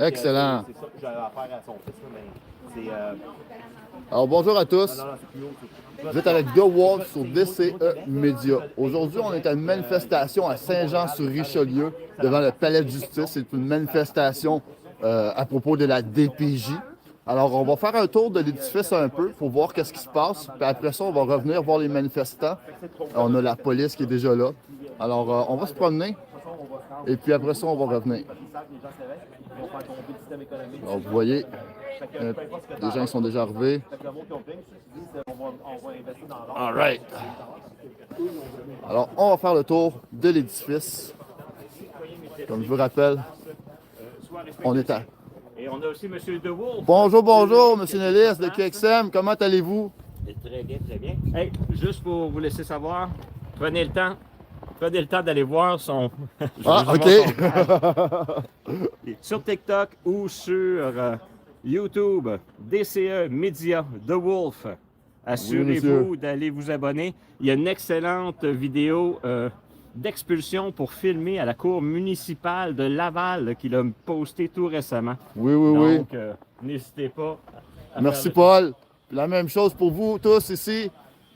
Excellent. C'est ça que j'avais affaire à son fils, mais c'est... Alors, bonjour à tous. Non, c'est plus haut. Vous êtes avec The Wolf sur DCE Media. Aujourd'hui, on est à une manifestation à Saint-Jean-sur-Richelieu devant le Palais de justice. C'est une manifestation à propos de la DPJ. Alors, on va faire un tour de l'édifice un peu pour voir qu'est-ce qui se passe. Puis après ça, on va revenir voir les manifestants. On a la police qui est déjà là. Alors, on va se promener. Et puis après ça, on va revenir. Alors, vous voyez, les gens sont déjà arrivés. All right. Alors, on va faire le tour de l'édifice. Comme je vous rappelle, on est à... Et on a aussi M. DeWolf. Bonjour, bonjour, M. Nellis de QXM. Comment allez-vous? Très bien, très bien. Hey, juste pour vous laisser savoir, prenez le temps d'aller voir son... Ah, OK. Sur TikTok ou sur YouTube, DCE Media, The Wolf. Assurez-vous d'aller vous abonner. Il y a une excellente vidéo d'expulsion pour filmer à la cour municipale de Laval qu'il a posté tout récemment. Oui, oui, oui. Donc, n'hésitez pas à Merci, faire Paul. Puis la même chose pour vous tous ici.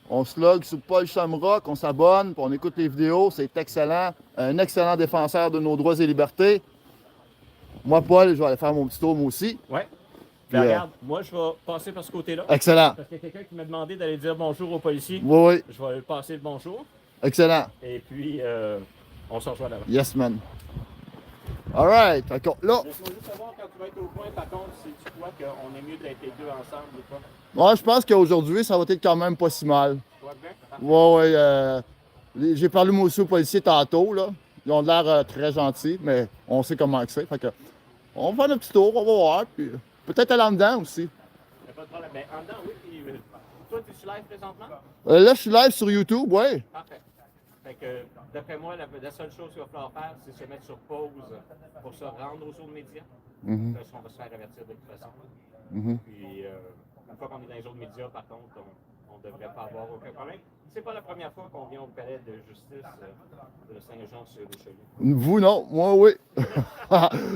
On se log sur Paul Shamrock, on s'abonne, puis on écoute les vidéos. C'est excellent. Un excellent défenseur de nos droits et libertés. Moi, Paul, je vais aller faire mon petit tour, moi aussi. Ouais. Puis, Regarde, moi, je vais passer par ce côté-là. Excellent. Parce qu'il y a quelqu'un qui m'a demandé d'aller dire bonjour aux policiers. Oui, oui. Je vais lui passer le bonjour. Excellent. Et puis, on s'en rejoint là-bas. Yes, man. All right. Fait que là, Laisse-moi juste savoir quand tu vas être au point, par contre, si tu crois qu'on est mieux d'être les deux ensemble ou pas. moi, je pense qu'aujourd'hui, ça va être quand même pas si mal. Tu vois bien? Ouais, ouais. J'ai parlé moi aussi aux policiers tantôt, là. Ils ont l'air très gentils, mais on sait comment que c'est. Fait que, on va faire un petit tour, on va voir. Puis peut-être aller en dedans aussi. Il n'y a pas de problème. Ben, en dedans, oui. Puis, toi, tu es sur live présentement? Là, je suis live sur YouTube, ouais. Parfait. Fait que, d'après moi, la seule chose qu'il va falloir faire, c'est se mettre sur pause pour se rendre aux autres médias. Parce qu'on va se faire avertir de toute façon. Puis, une fois qu'on est dans les autres médias, par contre, on ne devrait pas avoir aucun problème. C'est pas la première fois qu'on vient au palais de justice de Saint-Jean-sur-Richelieu. Vous, non. Moi, oui.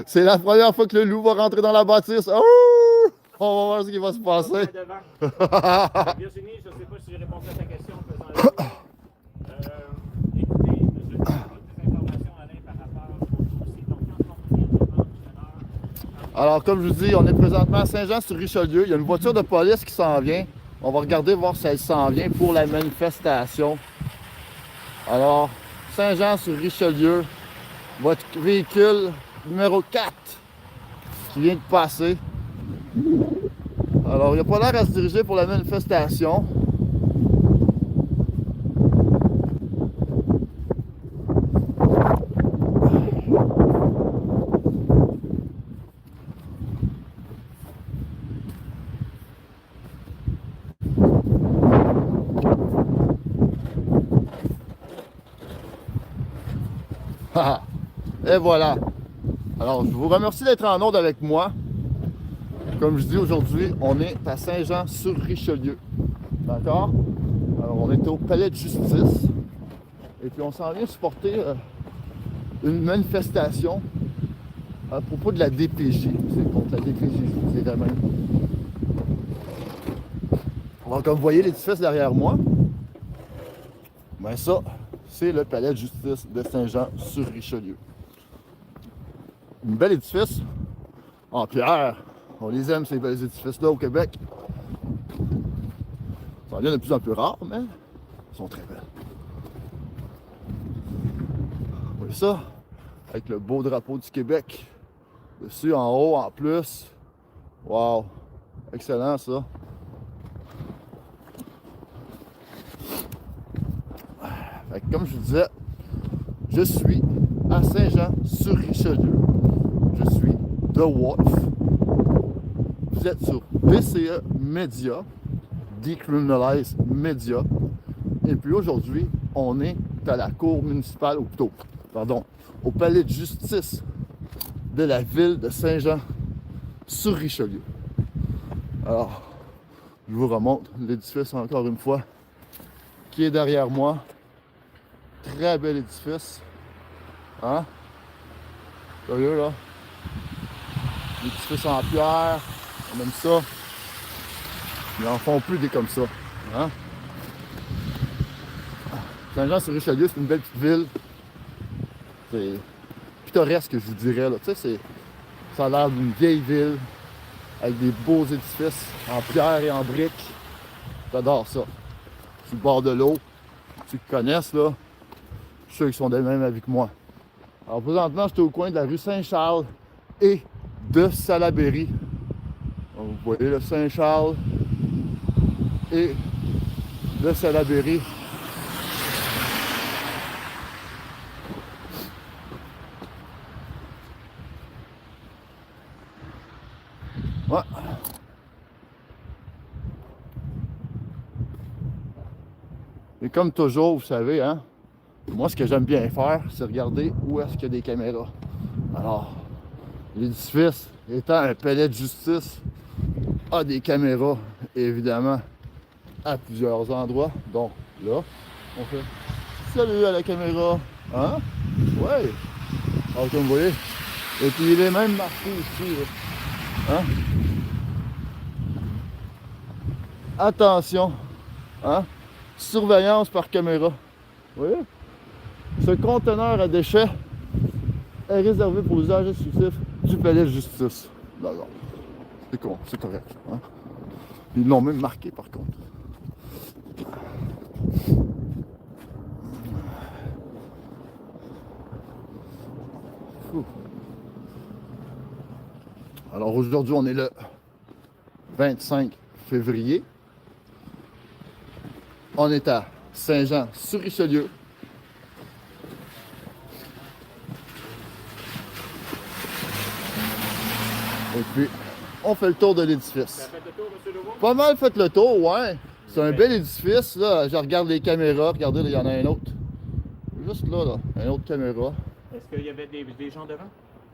C'est la première fois que le loup va rentrer dans la bâtisse. Oh! On va voir ce qui va se passer. Virginie, je ne sais pas si j'ai répondu à ta question en faisant le écoutez, je vais des informations, Alain, par rapport au dossier. Donc, Alors, comme je vous dis, on est présentement à Saint-Jean-sur-Richelieu. Il y a une voiture de police qui s'en vient. On va regarder voir si elle s'en vient pour la manifestation. Alors, Saint-Jean-sur-Richelieu, votre véhicule numéro 4 qui vient de passer. Alors, il n'a pas l'air à se diriger pour la manifestation. Et voilà. Alors, je vous remercie d'être en ordre avec moi. Comme je dis aujourd'hui, on est à Saint-Jean-sur-Richelieu. D'accord? Alors, on est au palais de justice. Et puis, on s'en vient supporter une manifestation à propos de la DPJ. C'est contre la DPJ, je vous dirais même. Alors, comme vous voyez l'édifice derrière moi, ben ça, c'est le palais de justice de Saint-Jean-sur-Richelieu. Un bel édifice en pierre. On les aime, ces belles édifices-là au Québec. Ça devient de plus en plus rare, mais ils sont très belles. Vous voyez ça? Avec le beau drapeau du Québec. Dessus, en haut, en plus. Wow! Excellent, ça. Fait que comme je vous disais, je suis à Saint-Jean-sur-Richelieu. Je suis The Wolf. Vous êtes sur DCE Media, Decriminalize Media. Et puis aujourd'hui, on est à la cour municipale, ou plutôt, pardon, au palais de justice de la ville de Saint-Jean-sur-Richelieu. Alors, je vous remonte l'édifice encore une fois qui est derrière moi. Très bel édifice. Hein? Sérieux, là? L'édifice en pierre, on aime ça. Ils n'en font plus des comme ça. Hein? Saint-Jean-sur-Richelieu, c'est une belle petite ville. C'est pittoresque, je vous dirais. Là. Tu sais, ça a l'air d'une vieille ville avec des beaux édifices en pierre et en briques. J'adore ça. Sur le bord de l'eau. Ceux qui connaissent, là, je suis sûr qu'ils sont des mêmes avec moi. Alors présentement, j'étais au coin de la rue Saint-Charles et de Salaberry. Donc, vous voyez le Saint-Charles et le Salaberry. Ouais. Et comme toujours, vous savez, hein, moi, ce que j'aime bien faire, c'est regarder où est-ce qu'il y a des caméras. Alors, l'édifice étant un palais de justice, a des caméras, évidemment, à plusieurs endroits. Donc, là, on fait salut à la caméra. Hein? Ouais. Alors, comme vous voyez, et puis il est même marqué ici. Là. Hein? Attention. Hein? Surveillance par caméra. Vous voyez? Ce conteneur à déchets est réservé pour l'usage exclusif du palais de justice. D'accord. C'est correct. Hein? Ils l'ont même marqué par contre. Alors aujourd'hui, on est le 25 février. On est à Saint-Jean-sur-Richelieu. Et puis, on fait le tour de l'édifice. Ça fait le tour, M. Leroux? Pas mal fait le tour, ouais. C'est un bel édifice, là. Je regarde les caméras. Regardez, là, il y en a un autre. Juste là, une autre caméra. Est-ce qu'il y avait des gens devant?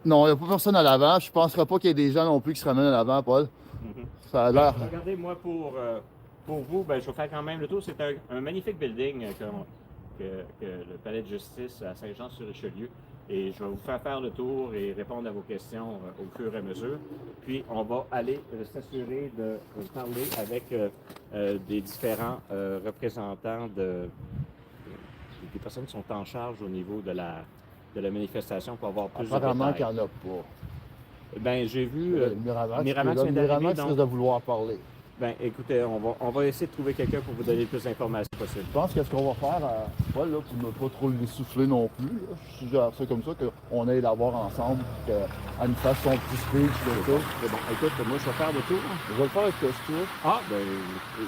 Non, il n'y a pas personne à l'avant. Je ne penserais pas qu'il y ait des gens non plus qui se ramènent à l'avant, Paul. Ça a l'air... Regardez, moi, pour vous, ben, je vais faire quand même le tour. C'est un magnifique building que le Palais de justice à Saint-Jean-sur-Richelieu. Et je vais vous faire le tour et répondre à vos questions au fur et à mesure. Puis, on va aller s'assurer de parler avec des différents représentants des personnes qui sont en charge au niveau de la manifestation pour avoir plus de détails. Apparemment qu'il n'y en a pas. Ben, j'ai vu Miramax Miramax vient d'arriver, Miramax donc- risque de vouloir parler. Ben, écoutez, on va essayer de trouver quelqu'un pour vous donner le plus d'informations possible. Je pense que ce qu'on va faire, Paul, là, pour ne pas trop le souffler non plus, là, je suggère ça comme ça, qu'on aille la voir ensemble, qu'elle nous fasse son petit speech de ça. C'est bon. Écoute, moi, je vais faire le tour. Je vais le faire avec toi, si tu veux. Ah, ben,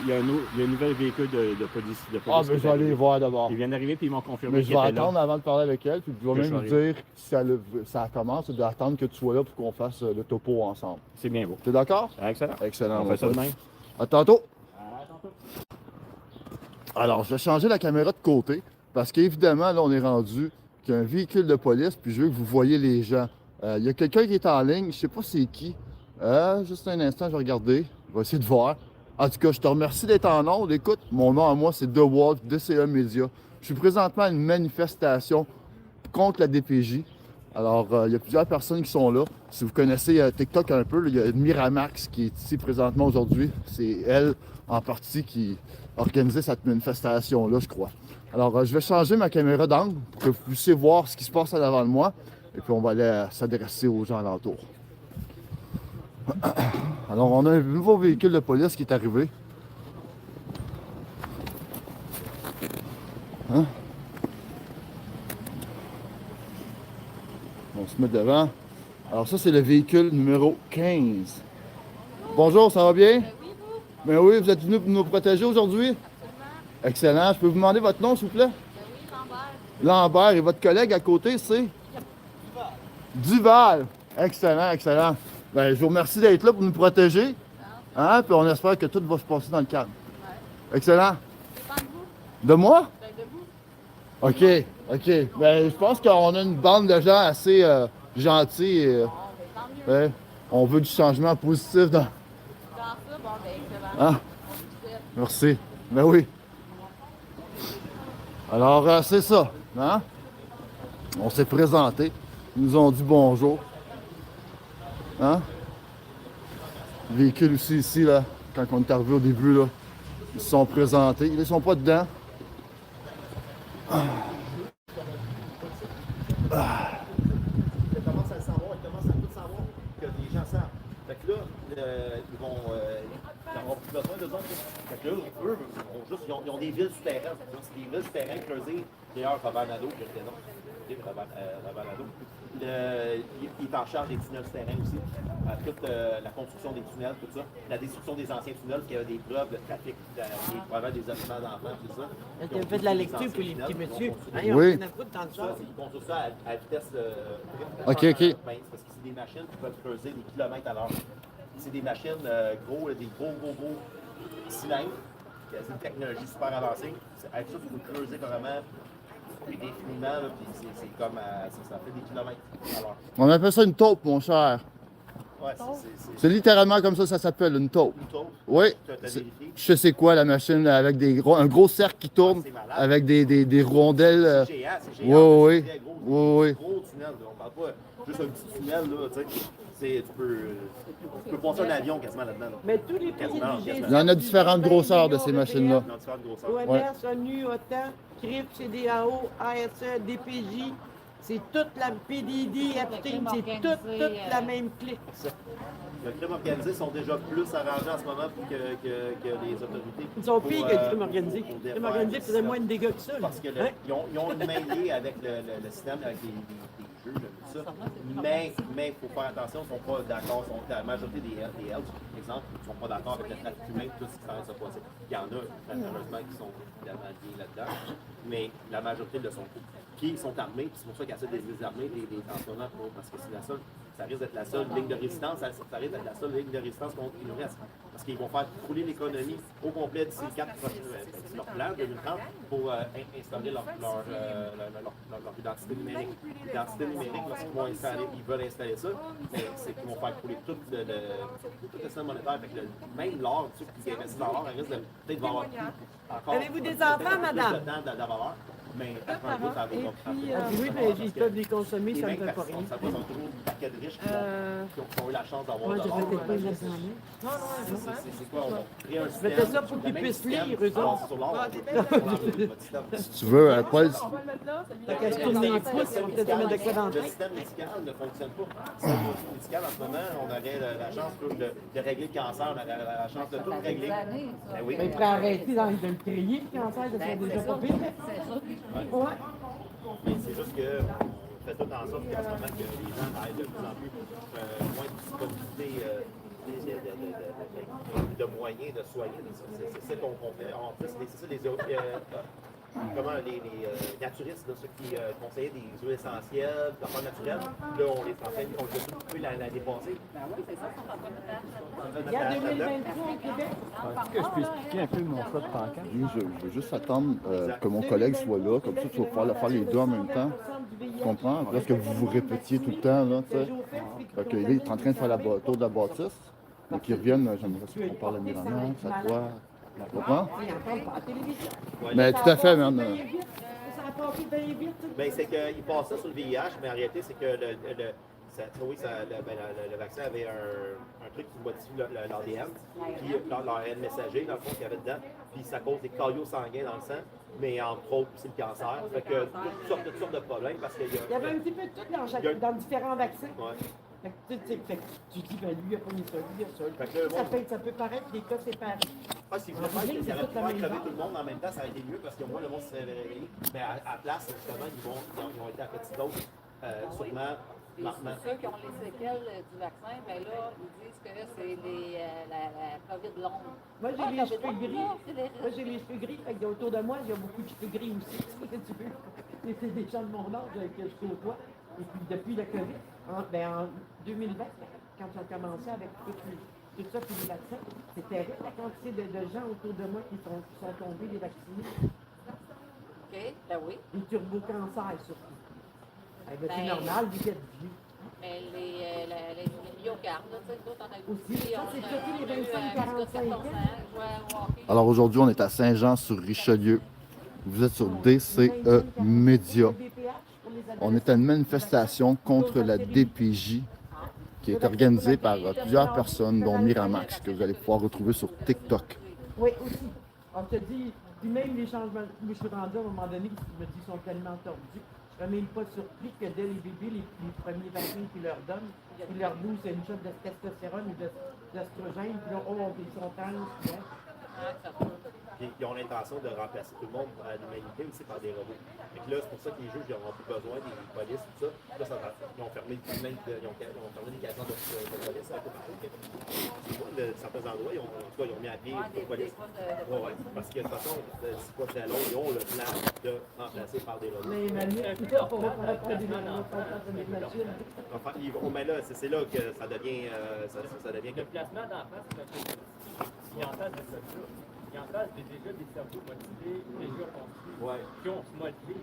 il y a un nouvel véhicule de police. Ah, qui mais est je vais aller arrivé. voir d'abord. Il vient d'arriver, puis ils m'ont confirmé Mais je qu'il vais était là. attendre avant de parler avec elle, puis je vais Que même je lui sois dire si ça commence, d'attendre que tu sois là pour qu'on fasse le topo ensemble. C'est bien beau. T'es d'accord? Excellent. Excellent. On mon fait ça pote. de même. À tantôt. À tantôt. Alors, je vais changer la caméra de côté parce qu'évidemment, là, on est rendu qu'il y a un véhicule de police, puis je veux que vous voyez les gens. Il y a quelqu'un qui est en ligne, je sais pas c'est qui. Juste un instant, je vais regarder. Je vais essayer de voir. En tout cas, je te remercie d'être en ondes. Écoute, mon nom à moi, c'est The Wolf, DCE Media. Je suis présentement à une manifestation contre la DPJ. Alors, il y a plusieurs personnes qui sont là. Si vous connaissez TikTok un peu, là, il y a Miramax qui est ici présentement aujourd'hui. C'est elle, en partie, qui a organisé cette manifestation-là, je crois. Alors, je vais changer ma caméra d'angle pour que vous puissiez voir ce qui se passe à l'avant de moi. Et puis, on va aller s'adresser aux gens alentours. Alors, on a un nouveau véhicule de police qui est arrivé. Hein? On se met devant. Alors ça, c'est le véhicule numéro 15. Bonjour, ça va bien? Oui, vous? Ben oui, vous êtes venu pour nous protéger aujourd'hui? Absolument. Excellent. Je peux vous demander votre nom, s'il vous plaît? Oui, Lambert. Lambert. Et votre collègue à côté, c'est? Duval. Excellent, excellent. Ben, je vous remercie d'être là pour nous protéger. Hein? Puis on espère que tout va se passer dans le calme. Ouais. Excellent. Dépend de vous. De moi? Ben, de vous. OK, OK. Ben, je pense qu'on a une bande de gens assez gentils. Bon, ben, tant mieux. Ouais. On veut du changement positif dans... Dans ça, bon, ben, excellent. Hein? On vous souhaite. Merci. Ben oui. Alors, c'est ça. Hein? On s'est présenté. Ils nous ont dit bonjour. Hein? véhicules aussi ici, là, quand on est arrivé au début, là, ils se sont présentés. Ils ne sont pas dedans. Ils commencent à le savoir, ils commencent à tout savoir que les gens savent. Fait que là, ils vont avoir plus besoin d'eux autres. Fait que là, eux, ils ont des villes souterraines. C'est des villes souterraines creusées. D'ailleurs, Rabanado, je le nom. Rabanado. Il est en charge des tunnels souterrains aussi. Toute la construction des tunnels, tout ça. La destruction des anciens tunnels, parce qu'il y avait des preuves de trafic, probablement des ossements d'enfants, tout ça. Tu as fait de la lecture pour les petits messieurs. Hein, ils ont Oui. fait une route dans le Ça, soir. ils construisent ça à vitesse OK, OK. mince, parce que c'est des machines qui peuvent creuser des kilomètres à l'heure. C'est des machines gros, des gros cylindres. C'est une technologie super avancée. Avec ça, tu peux creuser vraiment indéfiniment, là, puis c'est comme ça fait des kilomètres à l'heure. On appelle ça une taupe, mon cher. Ouais, C'est littéralement comme ça s'appelle, une taupe. une taupe. Oui. T'as vérifié. Je sais quoi, la machine avec un gros cercle qui tourne, C'est malade. avec des rondelles. C'est géant, c'est Oui, géant. oui. C'est très gros. Oui, oui. Gros tunnel, là. On parle pas juste un petit tunnel, là, tu sais. Tu peux passer un avion quasiment là-dedans. Là. Mais tous les pays Quasiment, du quasiment. Il y en a différentes grosseurs de ces machines-là. Dans différentes grosseurs. ONS, ONU, OTAN, CRIP, CDAO, ASE, DPJ, c'est toute la PDD, Epstein, c'est toute la même clique. Le crime organisé sont déjà plus arrangés en ce moment que les autorités. Ils sont pires que le crime pour organisé. défaire Le crime organisé faisait le moins de dégâts que ça. là. Parce que Hein? ils ont une main liée avec le système, avec des jeux, tout ça. Mais il faut faire attention, ils ne sont pas d'accord. La majorité des Hells, par exemple, ne sont pas d'accord avec le trafic humain, tout ce qui s'en est passé. Il y en a, malheureusement, qui sont évidemment liés là-dedans, mais la majorité le sont pas. Qui sont armés, puis c'est pour ça qu'ils essaient de désarmer en ce moment, parce que c'est la seule, ça risque d'être la seule ligne de résistance, ça risque d'être la seule ligne de résistance qu'il nous reste. Parce qu'ils vont faire couler l'économie au complet d'ici 4 prochaines c'est leur plan 2030 pour installer leur identité numérique. L'identité numérique, lorsqu'ils veulent installer ça, c'est qu'ils vont faire couler tout le système monétaire. Fait que même l'or, ceux qui investissent dans l'or, ils risquent de peut-être avoir encore. Avez-vous des enfants, madame? Plus de temps de valeur, mais après un peu, ça va Et pas. puis, oui, mais ils peuvent les consommer, ça ne me fait pas rien. Ça va, sont toujours un paquet de riches qui ont eu la chance d'avoir Moi, de je l'or. vais peut-être pas les examiner. Non, C'est quoi? On va créer un système. Mettez ça pour qu'ils le même puissent système, lire, eux on autres. va sur l'or, on va votre système. Si tu veux, Paul, Fait qu'elle se tourne les pouces, ils vont peut-être mettre de quoi dans le Le train. système médical ne fonctionne pas. Le système médical, en ce moment, on aurait la chance de régler le cancer, on aurait la chance de tout régler. Ben oui. Mais il pourrait arrêter de le créer, le cancer, ça serait déjà pas pire. Ouais. Mais c'est juste que on fait tout en sorte qu'en ce moment, que les gens aient de plus en plus moins de disponibilité de moyens de soigner. C'est ça qu'on fait. En plus, c'est ça les naturistes, là, ceux qui conseillaient des huiles essentielles, des affaires naturelles, là, on les on les a tous coupés l'année passée. Il y a 2023 au Québec. Est-ce que je peux expliquer un peu mon choix de pancarte? oui, je veux juste attendre que mon collègue soit là, comme ça tu vas pouvoir faire les deux en même temps. Tu comprends? Parce que vous vous répétiez tout le temps, là, tu sais. Fait que là, il est en train de faire le tour de la bâtisse. Donc, ils reviennent, j'aimerais qu'on parle à Miranda, ça te voit. Tu comprends? Ils n'entendent pas à la télévision. Mais tout à fait, man. Ça a passé bien vite. Ben, c'est qu'il passe ça sur le VIH, mais en réalité, c'est que le vaccin avait un truc qui modifie l'ADN, puis l'ARN messager, dans le fond, qu'il y avait dedans, puis ça cause des caillots sanguins dans le sang, mais entre autres, c'est le cancer. Fait que toutes sortes de problèmes, parce qu'il y a... Il y avait un petit peu de tout dans différents vaccins. Ouais. Fait que tu dis, ben lui, il a pas mis ça, lui, il a ça. Fait que là, Ça peut paraître des cas séparés. Ah, si vous aurait pu faire crever tout le monde en même temps, ça aurait été mieux parce que moins le monde se serait réveillé. Mais à la place, justement, ils ont été à petite dose, sûrement, lentement. Ceux qui ont les séquelles du vaccin, ben là, ils disent que c'est la COVID longue. Moi, j'ai les cheveux gris. Moi, j'ai les cheveux gris. Fait que autour de moi, il y a beaucoup de cheveux gris aussi. Si tu veux. Et c'est des gens de mon âge avec que je côtoie. Et puis, depuis la COVID, en 2020, quand ça a commencé avec tout ça, puis les vaccins, c'est terrible la quantité de gens autour de moi qui sont tombés des vaccinés. OK, ben oui. Les turbo-cancers, surtout. Eh ben, c'est Ben, normal, vous êtes vieux. Mais les myocardes, là, tu sais, d'autres, on a Aussi, ça, c'est surtout les 25-45 ans. Alors aujourd'hui, on est à Saint-Jean-sur-Richelieu. Vous êtes sur DCE Média. On est à une manifestation contre la DPJ qui est organisé par plusieurs personnes, dont Miramax, que vous allez pouvoir retrouver sur TikTok. Oui, aussi. On te dit, puis même les changements, je suis rendu à un moment donné, je me dis, ils sont tellement tordus. Je ne serais même pas surpris que dès les bébés, les premiers vaccins qu'ils leur donnent, ils leur douent une shot de testostérone ou d'estrogène, puis là, oh, ils sont tendres. Ils ont l'intention de remplacer tout le monde à l'humanité aussi par des robots. Et là, c'est pour ça que les juges n'auront plus besoin des polices, tout ça. Là, ils ont fermé des casinos de police un peu partout. Certains endroits, ils ont mis à pied les polices. Ouais, parce que de toute façon, c'est pas très long, ils ont le plan de remplacer par des robots. Mais Emmanuel, on va prendre des machines. Enfin, mais là, c'est là que ça devient. Ça devient Le placement d'enfants, c'est un peu il en face de ça. Il en face déjà des cerveaux motivés, déjà construits, qui ont se motivé.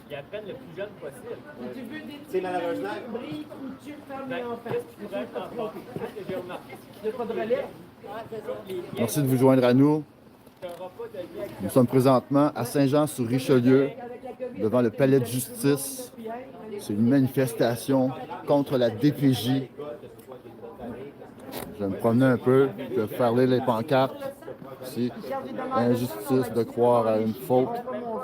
Ils apprennent le plus jeune possible. Si tu veux des C'est malheureusement. briques ou tu fermes les enfants. Qu'est-ce qui pourrait être en face? Ce que j'ai remarqué, Il n'y a pas de relais. Merci de vous joindre à nous. c'est qu'il n'y aura pas de lien avec Nous sommes présentement à Saint-Jean-sur-Richelieu, devant le palais de justice. C'est une manifestation contre la DPJ. Je vais me promener un peu, je vais faire lire les pancartes. Ici, injustice de croire à une faute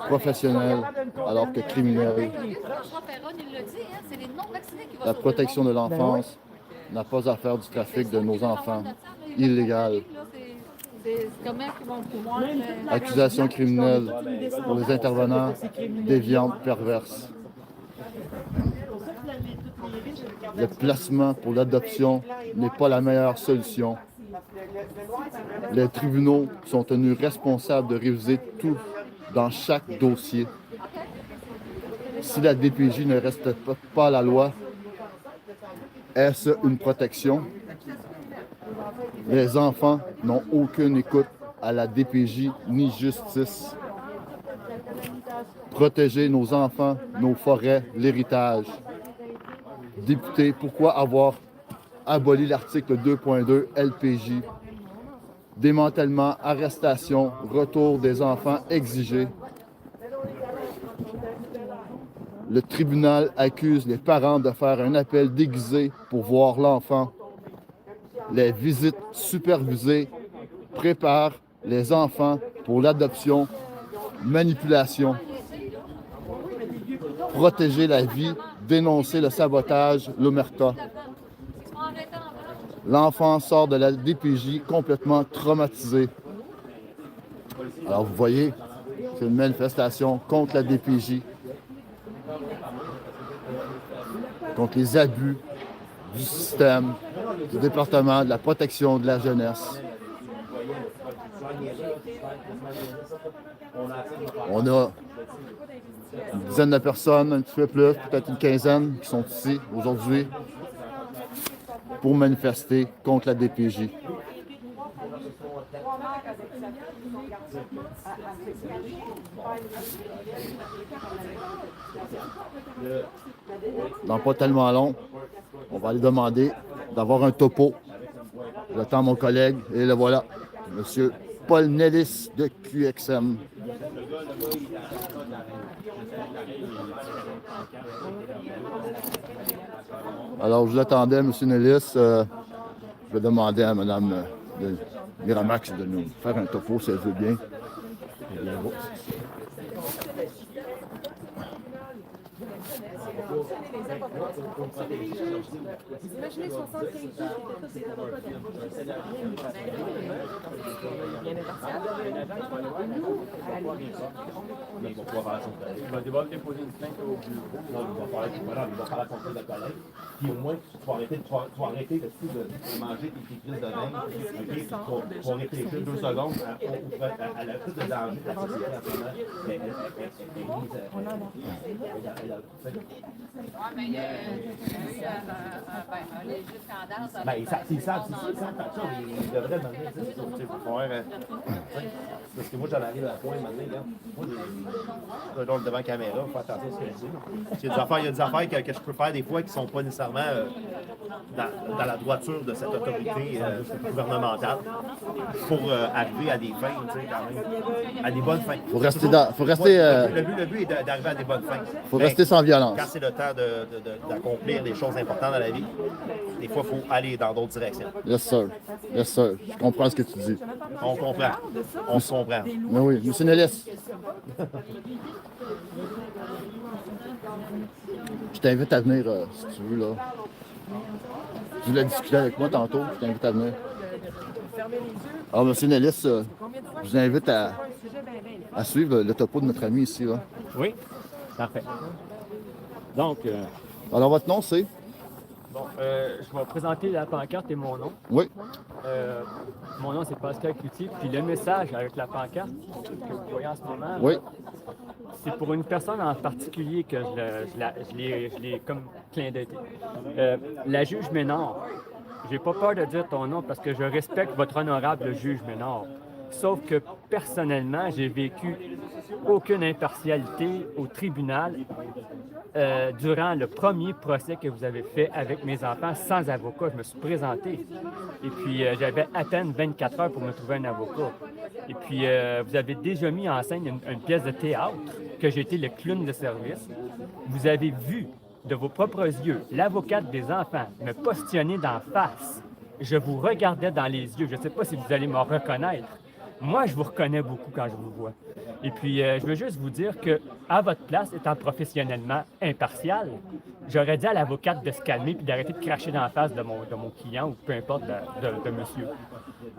professionnelle alors que criminelle. François Perron, il le dit, hein, c'est les non-vaccinés qui vont La sauver protection de le l'enfance n'a pas à faire du trafic de nos enfants monde. Il illégal. C'est comment qu'ils vont pouvoir. Accusations criminelles pour les intervenants déviantes perverses. Le placement pour l'adoption n'est pas la meilleure solution. Les tribunaux sont tenus responsables de réviser tout dans chaque dossier. Si la DPJ ne respecte pas la loi, est-ce une protection? Les enfants n'ont aucune écoute à la DPJ ni justice. Protéger nos enfants, nos forêts, l'héritage. Député, pourquoi avoir aboli l'article 2.2 LPJ? Démantèlement, arrestation, retour des enfants exigés. Le tribunal accuse les parents de faire un appel déguisé pour voir l'enfant. Les visites supervisées préparent les enfants pour l'adoption, manipulation. Protéger la vie, dénoncer le sabotage, l'omerta. L'enfant sort de la DPJ complètement traumatisé. Alors vous voyez, c'est une manifestation contre la DPJ, contre les abus du système, du département de la protection de la jeunesse. On a une dizaine de personnes, un petit peu plus, peut-être une quinzaine, qui sont ici aujourd'hui pour manifester contre la DPJ. Dans pas tellement long, on va aller demander d'avoir un topo. J'attends mon collègue et le voilà, M. Paul Nellis de QXM. Alors, je l'attendais, M. Nellis. Je vais demander à Mme de Miramax de nous faire un topo, si elle veut bien. Imaginez 75 jours, c'était tous ces avocats bien impartial. Et nous, à la limite, Ils vont pouvoir faire son collègue. Il va déposer une plainte au bureau. Non, ils vont faire la fonction de collègue. Puis au moins, tu vas arrêter de manger tes crises de dingue. Tu vas réfléchir 2 secondes à la prise de danger de la société en ce moment. Oui, mais il y a eu Les jeux de tendance. Ben, ils savent ça, ils devraient demander, tu sais, faut faire, parce que moi, j'en arrive à la point, maintenant, là. Moi, j'ai donc devant la caméra, faut faire attention à ce que je dis. Il y a des affaires que je peux faire des fois qui sont pas nécessairement dans la droiture de cette autorité gouvernementale pour arriver à des fins, tu sais, quand même, à des bonnes fins. Faut rester Le but est d'arriver à des bonnes fins. faut Mais rester sans violence. quand c'est le temps d'accomplir des choses importantes dans la vie, des fois, il faut aller dans d'autres directions. Yes, sir. Yes, sir. Je comprends ce que tu dis. On comprend. On se comprend. Mais oui, M. Nellis. Je t'invite à venir, si tu veux, là. Tu voulais discuter avec moi tantôt, je t'invite à venir. Alors, M. Nellis, je vous invite à suivre le topo de notre ami ici, là. Oui, parfait. Donc, Alors, votre nom, c'est? bon, je vais présenter la pancarte et mon nom. Oui. Mon nom, c'est Pascal Cloutier. Puis le message avec la pancarte que vous voyez en ce moment, Oui. c'est pour une personne en particulier que je l'ai comme clin d'œil. La juge Ménard. J'ai pas peur de dire ton nom parce que je respecte votre honorable juge Ménard. Sauf que personnellement, j'ai vécu aucune impartialité au tribunal durant le premier procès que vous avez fait avec mes enfants sans avocat. Je me suis présenté. Et puis, j'avais à peine 24 heures pour me trouver un avocat. Et puis, vous avez déjà mis en scène une pièce de théâtre que j'ai été le clown de service. Vous avez vu de vos propres yeux l'avocate des enfants me postionner d'en face. Je vous regardais dans les yeux. Je ne sais pas si vous allez me reconnaître. Moi, je vous reconnais beaucoup quand je vous vois. Et puis, je veux juste vous dire que, à votre place, étant professionnellement impartial, j'aurais dit à l'avocate de se calmer puis d'arrêter de cracher dans la face de mon client ou peu importe de monsieur.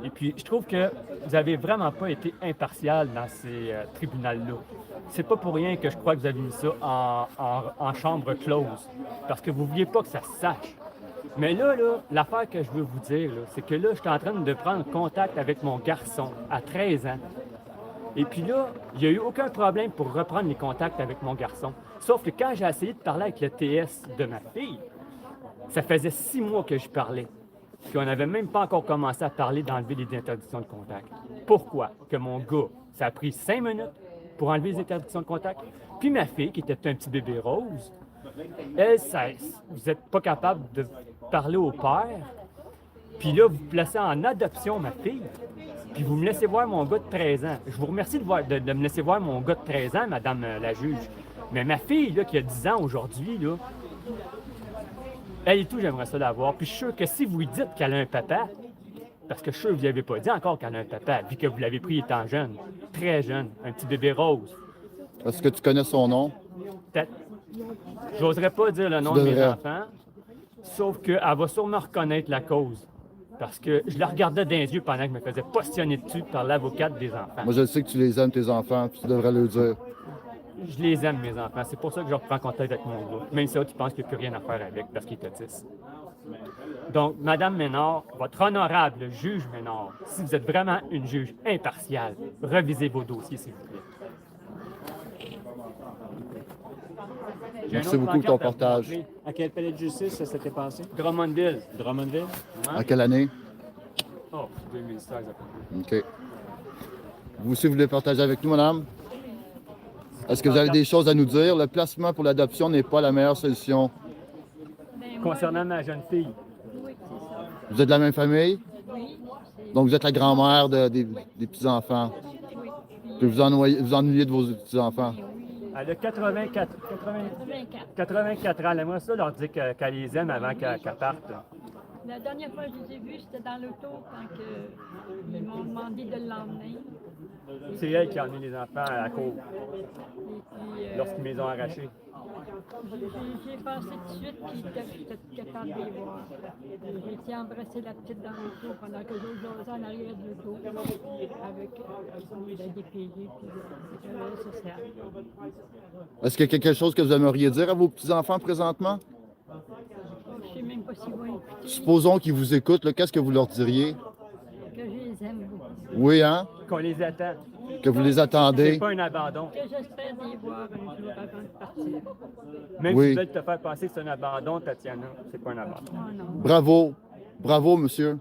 Et puis, je trouve que vous n'avez vraiment pas été impartial dans ces tribunaux-là. C'est pas pour rien que je crois que vous avez mis ça en chambre close, parce que vous ne vouliez pas que ça se sache. Mais là, l'affaire que je veux vous dire, là, c'est que là, je suis en train de prendre contact avec mon garçon à 13 ans. Et puis là, il n'y a eu aucun problème pour reprendre les contacts avec mon garçon. Sauf que quand j'ai essayé de parler avec le TS de ma fille, ça faisait 6 mois que je parlais. Puis on n'avait même pas encore commencé à parler d'enlever les interdictions de contact. Pourquoi? Que mon gars, ça a pris 5 minutes pour enlever les interdictions de contact. Puis ma fille, qui était un petit bébé rose, elle cesse. Vous n'êtes pas capable de parler au père. Puis là, vous placez en adoption ma fille. Puis vous me laissez voir mon gars de 13 ans. Je vous remercie de me laisser voir mon gars de 13 ans, madame la juge. Mais ma fille, là, qui a 10 ans aujourd'hui, là, elle et tout, j'aimerais ça l'avoir. Puis je suis sûr que si vous lui dites qu'elle a un papa, parce que je suis sûr que vous n'avez pas dit encore qu'elle a un papa, vu que vous l'avez pris étant jeune, très jeune, un petit bébé rose. Est-ce que tu connais son nom? Peut-être. J'oserais pas dire le nom de mes enfants, sauf qu'elle va sûrement reconnaître la cause. Parce que je la regardais dans les yeux pendant que je me faisais postionner dessus par l'avocate des enfants. Moi, je sais que tu les aimes, tes enfants, puis tu devrais le dire. Je les aime, mes enfants. C'est pour ça que je reprends contact avec mon gars. Même si tu penses qu'il n'y a plus rien à faire avec parce qu'il est autiste. Donc, Madame Ménard, votre honorable juge Ménard, si vous êtes vraiment une juge impartiale, revisez vos dossiers, s'il vous plaît. Merci beaucoup pour ton partage. À quel palais de justice ça s'était passé? Drummondville. Drummondville? Ouais. À quelle année? Oh, 2016 à peu près. OK. Vous aussi, vous voulez partager avec nous, madame? Est-ce que vous avez des choses à nous dire? Le placement pour l'adoption n'est pas la meilleure solution. Concernant ma jeune fille, Vous êtes de la même famille? Donc, vous êtes la grand-mère des petits-enfants. Que vous ennuyez de vos petits-enfants. elle a 84 ans. J'aimerais ça leur dire qu'elle les aime avant qu'elle parte. La dernière fois que je les ai vus, c'était dans l'auto quand ils m'ont demandé de l'emmener. C'est elle qui a emmené les enfants à la cour Et puis, lorsqu'ils les ont arrachés. j'ai passé tout de suite, puis j'étais capable de les voir. J'ai été embrasser la petite dans l'auto pendant que j'osais en arrière de l'auto avec la DPJ puis le travail social. Est-ce qu'il y a quelque chose que vous aimeriez dire à vos petits-enfants présentement? Je ne sais même pas s'ils vont écouter, Supposons qu'ils vous écoutent, là, qu'est-ce que vous leur diriez? que je les aime beaucoup. Oui, hein? Qu'on les attend. Que vous les attendez? C'est pas un abandon. Que j'espère j'aimerais les voir un jour avant de partir. Même Oui. si tu veux te faire passer que c'est un abandon, Tatiana, c'est pas un abandon. Oh non. Bravo. Bravo, monsieur.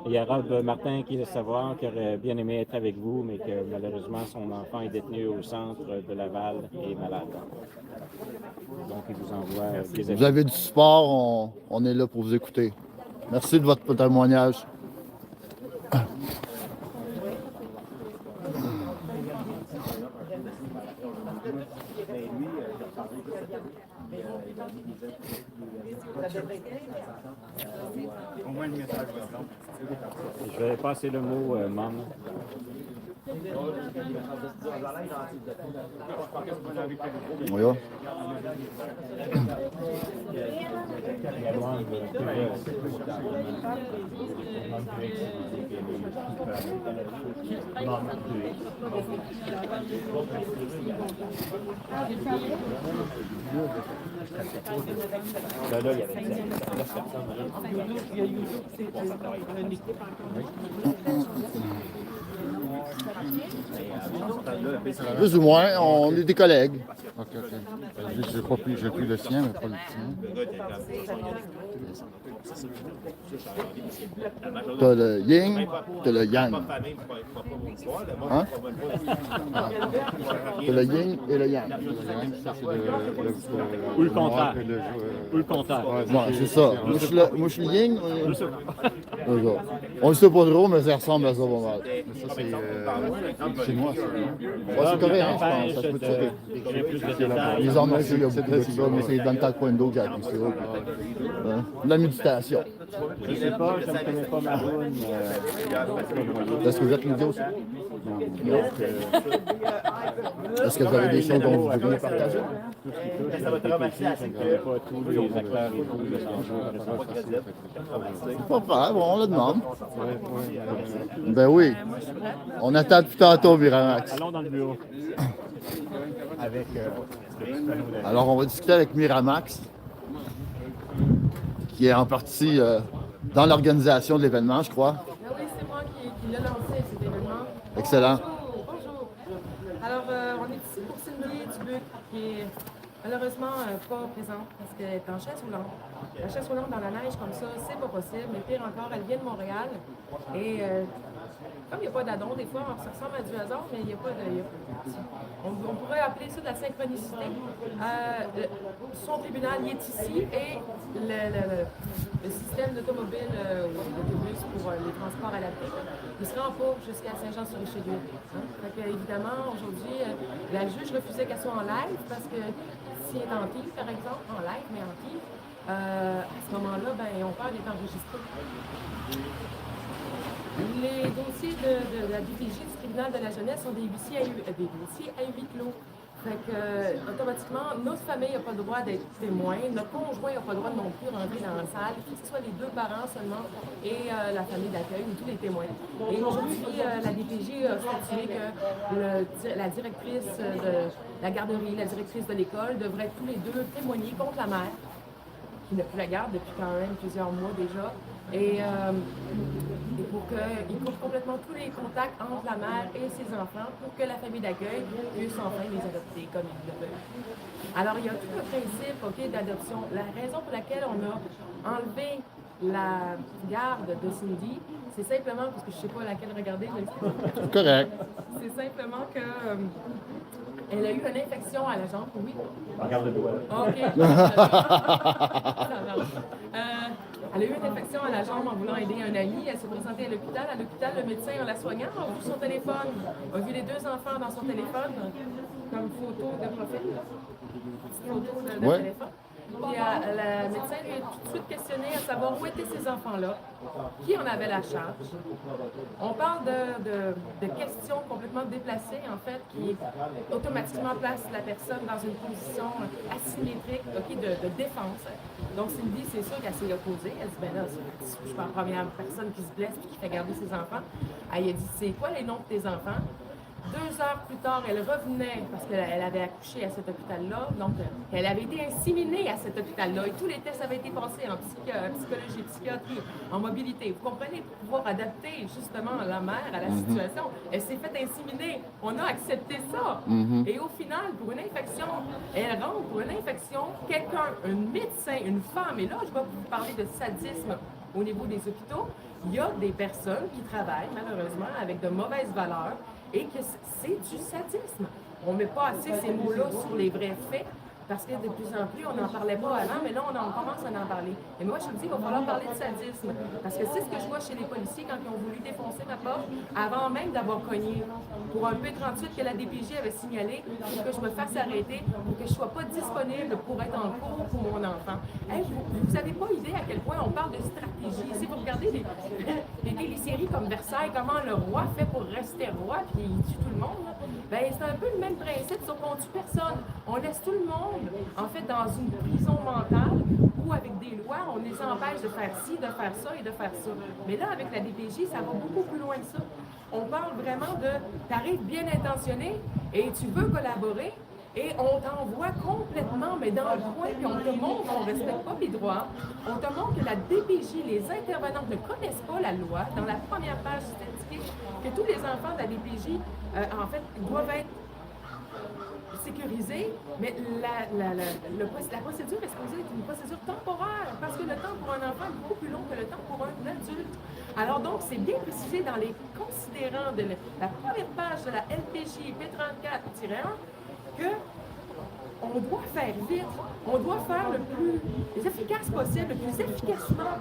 Il y a Rob Martin qui veut savoir qu'il aurait bien aimé être avec vous, mais que malheureusement son enfant est détenu au centre de Laval et est malade. Donc il vous envoie des Vous avis. avez du support, on est là pour vous écouter. Merci de votre témoignage. Je vais passer le mot, Mom. Voyons. Là, il y avait 9 personnes. Plus ou moins, on est des collègues. OK. J'ai pris le sien, mais pas le tien. T'as le yin, t'as le yang. Hein? T'as le yin et le yang. Ça, c'est Ou le contraire. et le Ou le contraire. Ouais, c'est ça. Moi, je suis le yin. C'est ça. On le sait pas trop, mais ça ressemble à ça pas mal. Ça, c'est chinois, ça. Ouais, c'est coréen, je pense. Ça se peut de sauter. J'ai plus de détails. Les arts martiaux, il y a beaucoup de ça, mais c'est dans le taekwondo qui a appris ça. Hein? De la méditation. Je sais pas, je ne connais pas Maroon. Est-ce que vous êtes médias aussi? Est-ce que vous avez des choses dont vous voudriez partager? Ça va te remercier assez que je ne connais pas tous les acteurs et tout. C'est pas grave, on le demande. Ben oui. On attend depuis tantôt, Miramax. Allons dans le bureau. Avec le petit panneau de... Alors, on va discuter avec Miramax, qui est en partie dans l'organisation de l'événement, je crois. Oui, c'est moi qui l'ai lancé, cet événement. Excellent. Bonjour. Alors, on est ici pour Cindy Dubuc, qui est malheureusement pas présente parce qu'elle est en chaise roulante. La chaise roulante dans la neige comme ça, c'est pas possible. Mais pire encore, elle vient de Montréal. Et comme il n'y a pas d'adon, des fois, ça ressemble à du hasard, mais il n'y a pas de... On pourrait appeler ça de la synchronicité. Son tribunal, il est ici et le système d'automobile ou d'autobus pour les transports à la pique, il se rend pas jusqu'à Saint-Jean-sur-Richelieu. Hein? Fait que, évidemment, aujourd'hui, la juge refusait qu'elle soit en live parce que s'il est en TIV, par exemple, en live, mais en TIV, à ce moment-là, ben, on peur d'être enregistré. Les dossiers de la DPJ du tribunal de la jeunesse sont des dossiers à huis clos. Fait que, automatiquement, notre famille n'a pas le droit d'être témoin, notre conjoint n'a pas le droit non plus de rentrer dans la salle. Il faut que ce soit les deux parents seulement et la famille d'accueil ou tous les témoins. Et aujourd'hui, la DPJ a statué que la directrice de la garderie, la directrice de l'école devraient tous les deux témoigner contre la mère, qui n'a plus la garde depuis quand même plusieurs mois déjà. Et pour qu'ils coupent complètement tous les contacts entre la mère et ses enfants pour que la famille d'accueil puisse enfin les adopter comme ils le veulent. Alors, il y a tout le principe d'adoption. La raison pour laquelle on a enlevé la garde de Cindy, c'est simplement, parce que je ne sais pas laquelle regarder, mais Correct. c'est simplement que... elle a eu une infection à la jambe, oui. Regarde le doigt. OK. Ça marche. Elle a eu une infection à la jambe en voulant aider un ami. Elle s'est présentée à l'hôpital. À l'hôpital, le médecin, en la soignant, a vu son téléphone, a vu les deux enfants dans son téléphone, comme photo de profil. Photo de téléphone. Puis le médecin lui a tout de suite questionné à savoir où étaient ces enfants-là, qui en avait la charge. On parle de questions complètement déplacées, en fait, qui automatiquement placent la personne dans une position asymétrique de défense. Donc, Cindy, c'est sûr qu'elle s'est opposée. Elle dit, ben là, je suis pas la première personne qui se blesse et qui fait garder ses enfants. Elle a dit, c'est quoi les noms de tes enfants? 2 heures plus tard, elle revenait parce qu'elle avait accouché à cet hôpital-là. Donc, elle avait été inséminée à cet hôpital-là et tous les tests avaient été passés en psychologie, psychiatrie, en mobilité. Vous comprenez, pour pouvoir adapter justement la mère à la situation. Elle s'est faite inséminer. On a accepté ça. Et au final, pour une infection, elle rentre pour une infection, quelqu'un, un médecin, une femme, et là, je vais vous parler de sadisme au niveau des hôpitaux. Il y a des personnes qui travaillent, malheureusement, avec de mauvaises valeurs et que c'est du sadisme. On ne met pas assez ces mots-là sur les vrais faits parce que de plus en plus, on n'en parlait pas avant, mais là, on commence à en parler. Et moi, je me dis, il va falloir parler de sadisme parce que c'est ce que je vois chez les policiers quand ils ont voulu défoncer ma porte avant même d'avoir cogné pour un P38 que la DPJ avait signalé pour que je me fasse arrêter, pour que je ne sois pas disponible pour être en cours pour mon enfant. Hey, vous n'avez pas idée à quel point on parle de stratégie. Si vous regardez les téléséries comme Versailles, comment le roi fait pour rester roi, puis il tue tout le monde, ben, c'est un peu le même principe, sauf qu'on ne tue personne. On laisse tout le monde, en fait, dans une prison mentale où, avec des lois, on les empêche de faire ci, de faire ça et de faire ça. Mais là, avec la DPJ, ça va beaucoup plus loin que ça. On parle vraiment de « t'arrives bien intentionné et tu veux collaborer ». Et on t'envoie complètement, mais dans le coin, puis on te montre qu'on ne respecte pas les droits. On te montre que la DPJ, les intervenants ne connaissent pas la loi. Dans la première page, c'est indiqué que tous les enfants de la DPJ, en fait, doivent être sécurisés, mais la procédure est supposée être une procédure temporaire, parce que le temps pour un enfant est beaucoup plus long que le temps pour un adulte. Alors donc, c'est bien précisé dans les considérants de la première page de la LPJ P34-1 que on doit faire vite, on doit faire le plus efficace possible, le plus efficacement,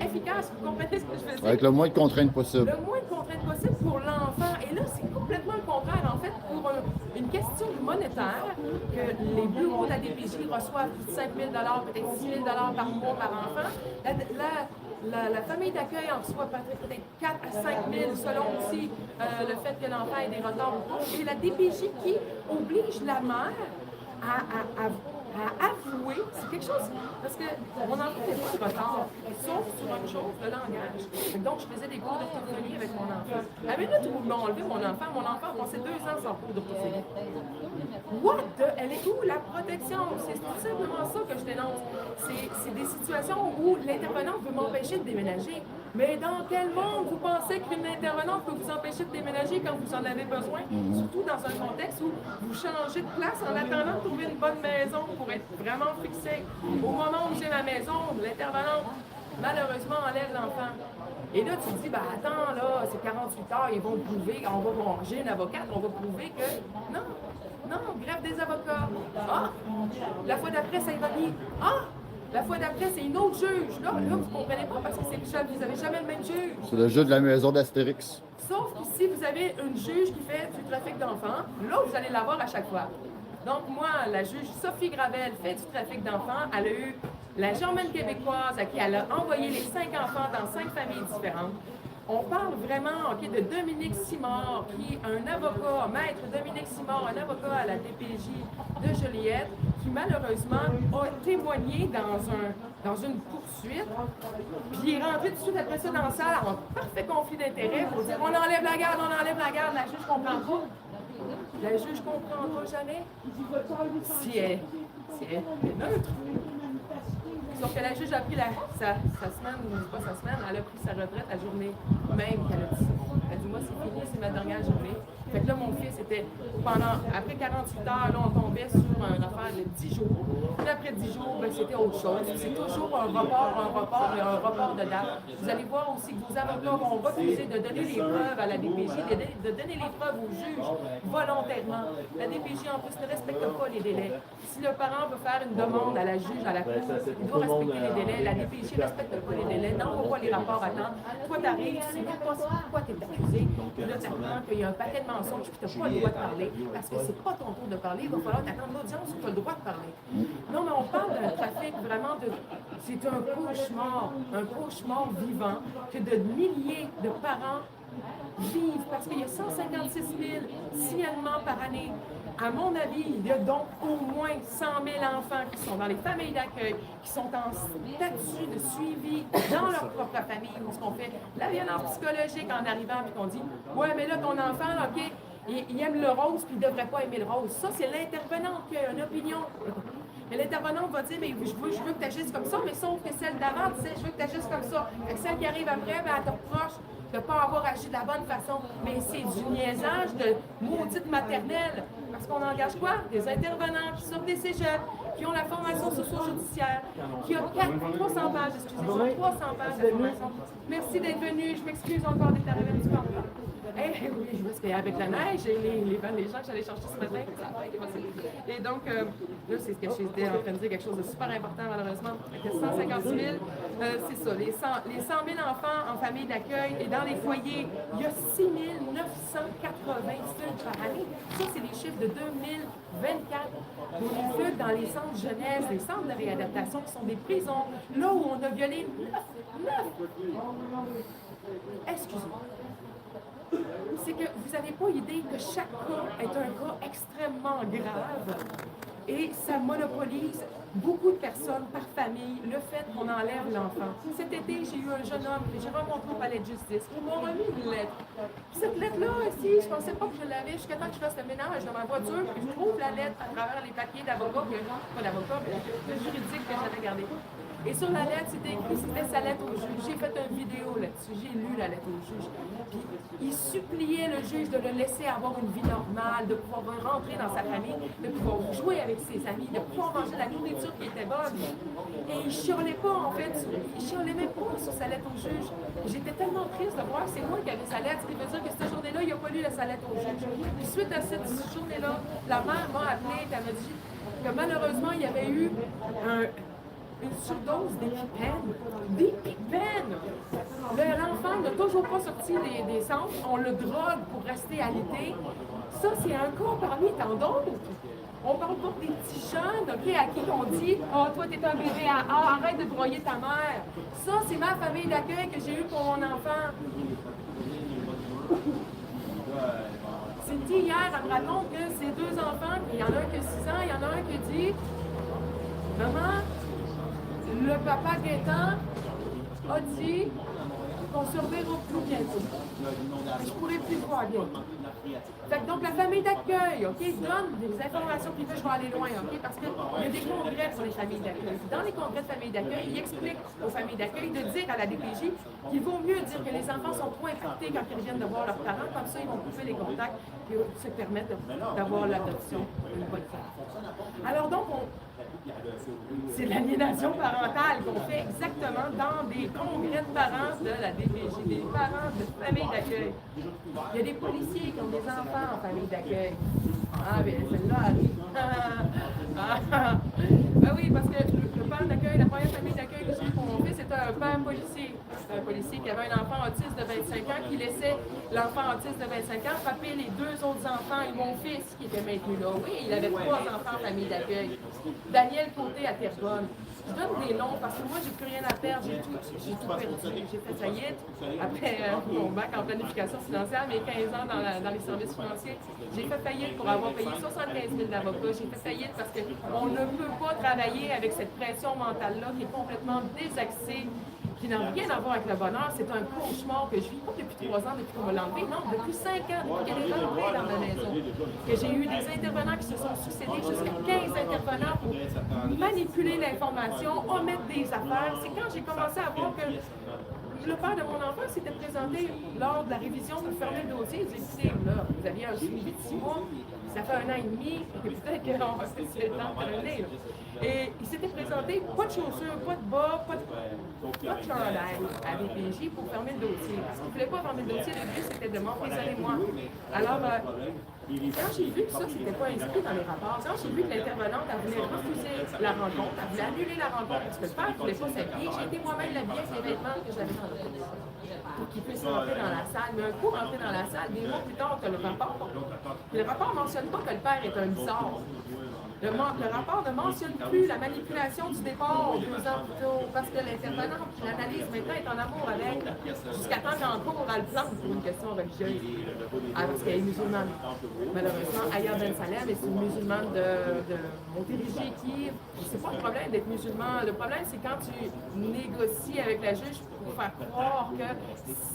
efficace, vous comprenez ce que je veux dire? Avec le moins de contraintes possible. Le moins de contraintes possible pour l'enfant. Et là, c'est complètement le contraire, en fait, pour une question monétaire, que les bureaux de la DPJ reçoivent 5 000 peut-être 6 000 par mois par enfant. La famille d'accueil en reçoit peut-être 4 à 5 000 selon aussi le fait que l'enfant ait des retards ou pas. Et la DPJ qui oblige la mère à avouer, c'est quelque chose, parce que mon enfant n'est pas de retard, sauf sur une chose, le langage. Donc, je faisais des cours d'orthophonie avec mon enfant. À la minute où ils m'ont enlevé mon enfant a passé 2 ans sans cours d'orthophonie. Elle est où la protection? C'est tout simplement ça que je dénonce. C'est des situations où l'intervenante veut m'empêcher de déménager. Mais dans quel monde vous pensez qu'une intervenante peut vous empêcher de déménager quand vous en avez besoin? Surtout dans un contexte où vous changez de place en attendant de trouver une bonne maison pour être vraiment fixé. Au moment où j'ai ma maison, l'intervenante, malheureusement, enlève l'enfant. Et là, tu te dis, ben attends, là, c'est 48 heures, ils vont prouver, j'ai une avocate, on va prouver que... Non, grève des avocats. Ah! La fois d'après, ça évalue. Ah! La fois d'après, c'est une autre juge. Là, vous ne comprenez pas parce que vous n'avez jamais le même juge. C'est le jeu de la maison d'Astérix. Sauf que si vous avez une juge qui fait du trafic d'enfants, là, vous allez l'avoir à chaque fois. Donc, moi, la juge Sophie Gravel fait du trafic d'enfants. Elle a eu la Germaine québécoise à qui elle a envoyé les 5 enfants dans 5 familles différentes. On parle vraiment de Dominique Simard, qui est un avocat, maître Dominique Simard, un avocat à la DPJ de Joliette, qui malheureusement a témoigné dans une poursuite, puis il est rentré tout de suite après ça dans la salle en parfait conflit d'intérêts pour dire on enlève la garde, la juge comprend pas. La juge comprendra jamais si elle est neutre. Sauf que la juge a pris sa semaine, pas sa semaine, elle a pris sa retraite la journée même qu'elle a dit ça. Elle dit, moi, c'est fini, c'est ma dernière journée. Fait que là, mon fils était après 48 heures, là, on tombait sur une affaire de 10 jours. Puis après 10 jours, ben, c'était autre chose. C'est toujours un report de date. Vous allez voir aussi que vos avocats vont refuser de donner les preuves à la DPJ, de donner les preuves aux juges volontairement. La DPJ, en plus, ne respecte pas les délais. Si le parent veut faire une demande à la juge, à la cour, il doit respecter les délais. La DPJ ne respecte pas les délais, n'envoie pas les rapports à temps. Toi, t'arrives, tu sais même pas pourquoi tu es accusé. Puis là, tu apprends qu'il y a un paquet de mensonges, puis tu n'as pas le droit de parler, parce que c'est pas ton tour de parler. Il va falloir attendre l'audience où tu as le droit de parler. Non, mais on parle d'un trafic vraiment de... C'est un cauchemar vivant que de milliers de parents vivent, parce qu'il y a 156 000 signalements par année. À mon avis, il y a donc au moins 100 000 enfants qui sont dans les familles d'accueil, qui sont en statut de suivi dans leur propre famille, où ce qu'on fait la violence psychologique en arrivant, puis qu'on dit « Ouais, mais là, ton enfant, là, OK, il aime le rose, puis il ne devrait pas aimer le rose. » Ça, c'est l'intervenante qui a une opinion. Mais l'intervenante va dire « Mais je veux que tu agisses comme ça, mais sauf que celle d'avant, tu sais, je veux que tu agisses comme ça. » Fait que celle qui arrive après, ben, elle te reproche de ne pas avoir agi de la bonne façon. Mais c'est du niaisage de maudite maternelle. Parce qu'on engage quoi? Des intervenants qui sortent des cégeps, qui ont la formation socio-judiciaire, qui ont 300 pages, excusez-moi, 300 pages de formation. Merci d'être venu. Je m'excuse encore d'être arrivé un petit peu en retard. Eh oui, parce qu'avec la neige et les gens que j'allais chercher ce matin, ça n'a pas été facile. Et donc, là, c'est ce que j'étais en train de dire, quelque chose de super important, malheureusement. Avec 150 000, c'est ça, les 100 000 enfants en famille d'accueil et dans les foyers, il y a 6 980 fugues par année. Ça, c'est les chiffres de 2024. Pour les fugues dans les centres jeunesse, les centres de réadaptation qui sont des prisons, là où on a violé 9. Excusez-moi. C'est que vous n'avez pas idée que chaque cas est un cas extrêmement grave et ça monopolise beaucoup de personnes par famille, le fait qu'on enlève l'enfant. Cet été, j'ai eu un jeune homme que j'ai rencontré au palais de justice qui m'a remis une lettre. Puis cette lettre-là, aussi, je pensais pas que je l'avais jusqu'à temps que je fasse le ménage dans ma voiture et je trouve la lettre à travers les papiers d'avocat, pas d'avocat, mais de juridique que j'avais gardé. Et sur la lettre, c'était écrit, c'était sa lettre au juge. J'ai fait une vidéo là-dessus, j'ai lu la lettre au juge. Puis il suppliait le juge de le laisser avoir une vie normale, de pouvoir rentrer dans sa famille, de pouvoir jouer avec ses amis, de pouvoir manger la nourriture qui était bonne. Et il chialait pas, en fait, il chialait même pas sur sa lettre au juge. J'étais tellement triste de voir que c'est moi qui avais sa lettre, ce qui veut dire que cette journée-là, il n'a pas lu sa lettre au juge. Puis suite à cette journée-là, la mère m'a appelée et elle m'a dit que malheureusement, il y avait eu une surdose d'épipène. D'épipène! L'enfant n'a toujours pas sorti des centres. On le drogue pour rester alité. Ça, c'est un cas parmi tant d'autres. On parle pas des petits jeunes, OK, à qui on dit « Oh, toi, t'es un bébé arrête de broyer ta mère. » Ça, c'est ma famille d'accueil que j'ai eue pour mon enfant. Cindy, hier, elle me raconte que ses 2 enfants, il y en a un qui a 6 ans, il y en a un qui dit « Maman, le papa Gaétan a dit qu'on se reverra plus bientôt. Je ne pourrai plus voir bientôt. » Fait que donc la famille d'accueil, OK, donne des informations, puis je vais aller loin, OK, parce qu'il y a des congrès pour les familles d'accueil. Dans les congrès de familles d'accueil, ils expliquent aux familles d'accueil de dire à la DPJ qu'il vaut mieux dire que les enfants sont trop impactés quand ils reviennent de voir leurs parents, comme ça ils vont couper les contacts et se permettre d'avoir l'adoption d'une bonne famille. Alors donc, c'est l'aliénation parentale qu'on fait exactement dans des congrès de parents de la DPJ, des parents de familles d'accueil. Il y a des policiers qui ont des enfants en famille d'accueil. Ah, bien, celle-là arrive. Ben oui, parce que le père d'accueil, la première famille d'accueil que j'ai pour mon fils, c'était un père policier. C'était un policier qui avait un enfant autiste de 25 ans, qui laissait l'enfant autiste de 25 ans frapper les 2 autres enfants et mon fils qui était maintenu là. Oui, il avait 3 enfants en famille d'accueil. Daniel Côté à Terrebonne. Je donne des noms parce que moi, j'ai plus rien à perdre, j'ai tout perdu. J'ai fait faillite après mon bac en planification financière, mes 15 ans dans les services financiers. J'ai fait faillite pour avoir payé 75 000 d'avocats. J'ai fait faillite parce qu'on ne peut pas travailler avec cette pression mentale-là qui est complètement désaxée, qui n'a rien à voir avec le bonheur. C'est un cauchemar que je vis, pas depuis 3 ans, depuis qu'on m'a l'enlevé, non, depuis 5 ans, depuis qu'elle est enlevée dans ma maison. Que j'ai eu des intervenants qui se sont succédés, jusqu'à 15 intervenants pour manipuler l'information, omettre des affaires. C'est quand j'ai commencé à voir que le père de mon enfant s'était présenté lors de la révision pour fermer le dossier. Il dit, écoutez, là, vous aviez un suivi de 6 mois, ça fait 1 an et demi, et peut-être que c'est le temps de terminer. Et il s'était présenté, pas de chaussures, pas de bas, pas de chandail à DPJ pour fermer le dossier. Parce qu'il ne voulait pas fermer le dossier, le but c'était de m'emprisonner moi. Alors, quand j'ai vu que ça, c'était pas inscrit dans les rapports, quand j'ai vu que l'intervenante, elle voulait refuser la rencontre, elle voulait annuler la rencontre parce que le père ne voulait pas s'habiller, j'ai été moi-même l'habiller avec les vêtements que j'avais dans le pour qu'il puisse rentrer dans la salle. Mais un coup, rentrer dans la salle, des mois plus tard, que le rapport. Le rapport ne mentionne pas que le père est un bizarre. Le rapport ne mentionne plus la manipulation du départ 2 ans plus tôt, parce que l'intervenant qui l'analyse maintenant est en amour avec, jusqu'à temps qu'en cours, elle plante pour une question religieuse. Parce qu'elle est musulmane. Malheureusement, Aya Ben Salem est une musulmane de Montérégie qui. C'est pas le problème d'être musulman. Le problème, c'est quand tu négocies avec la juge pour faire croire que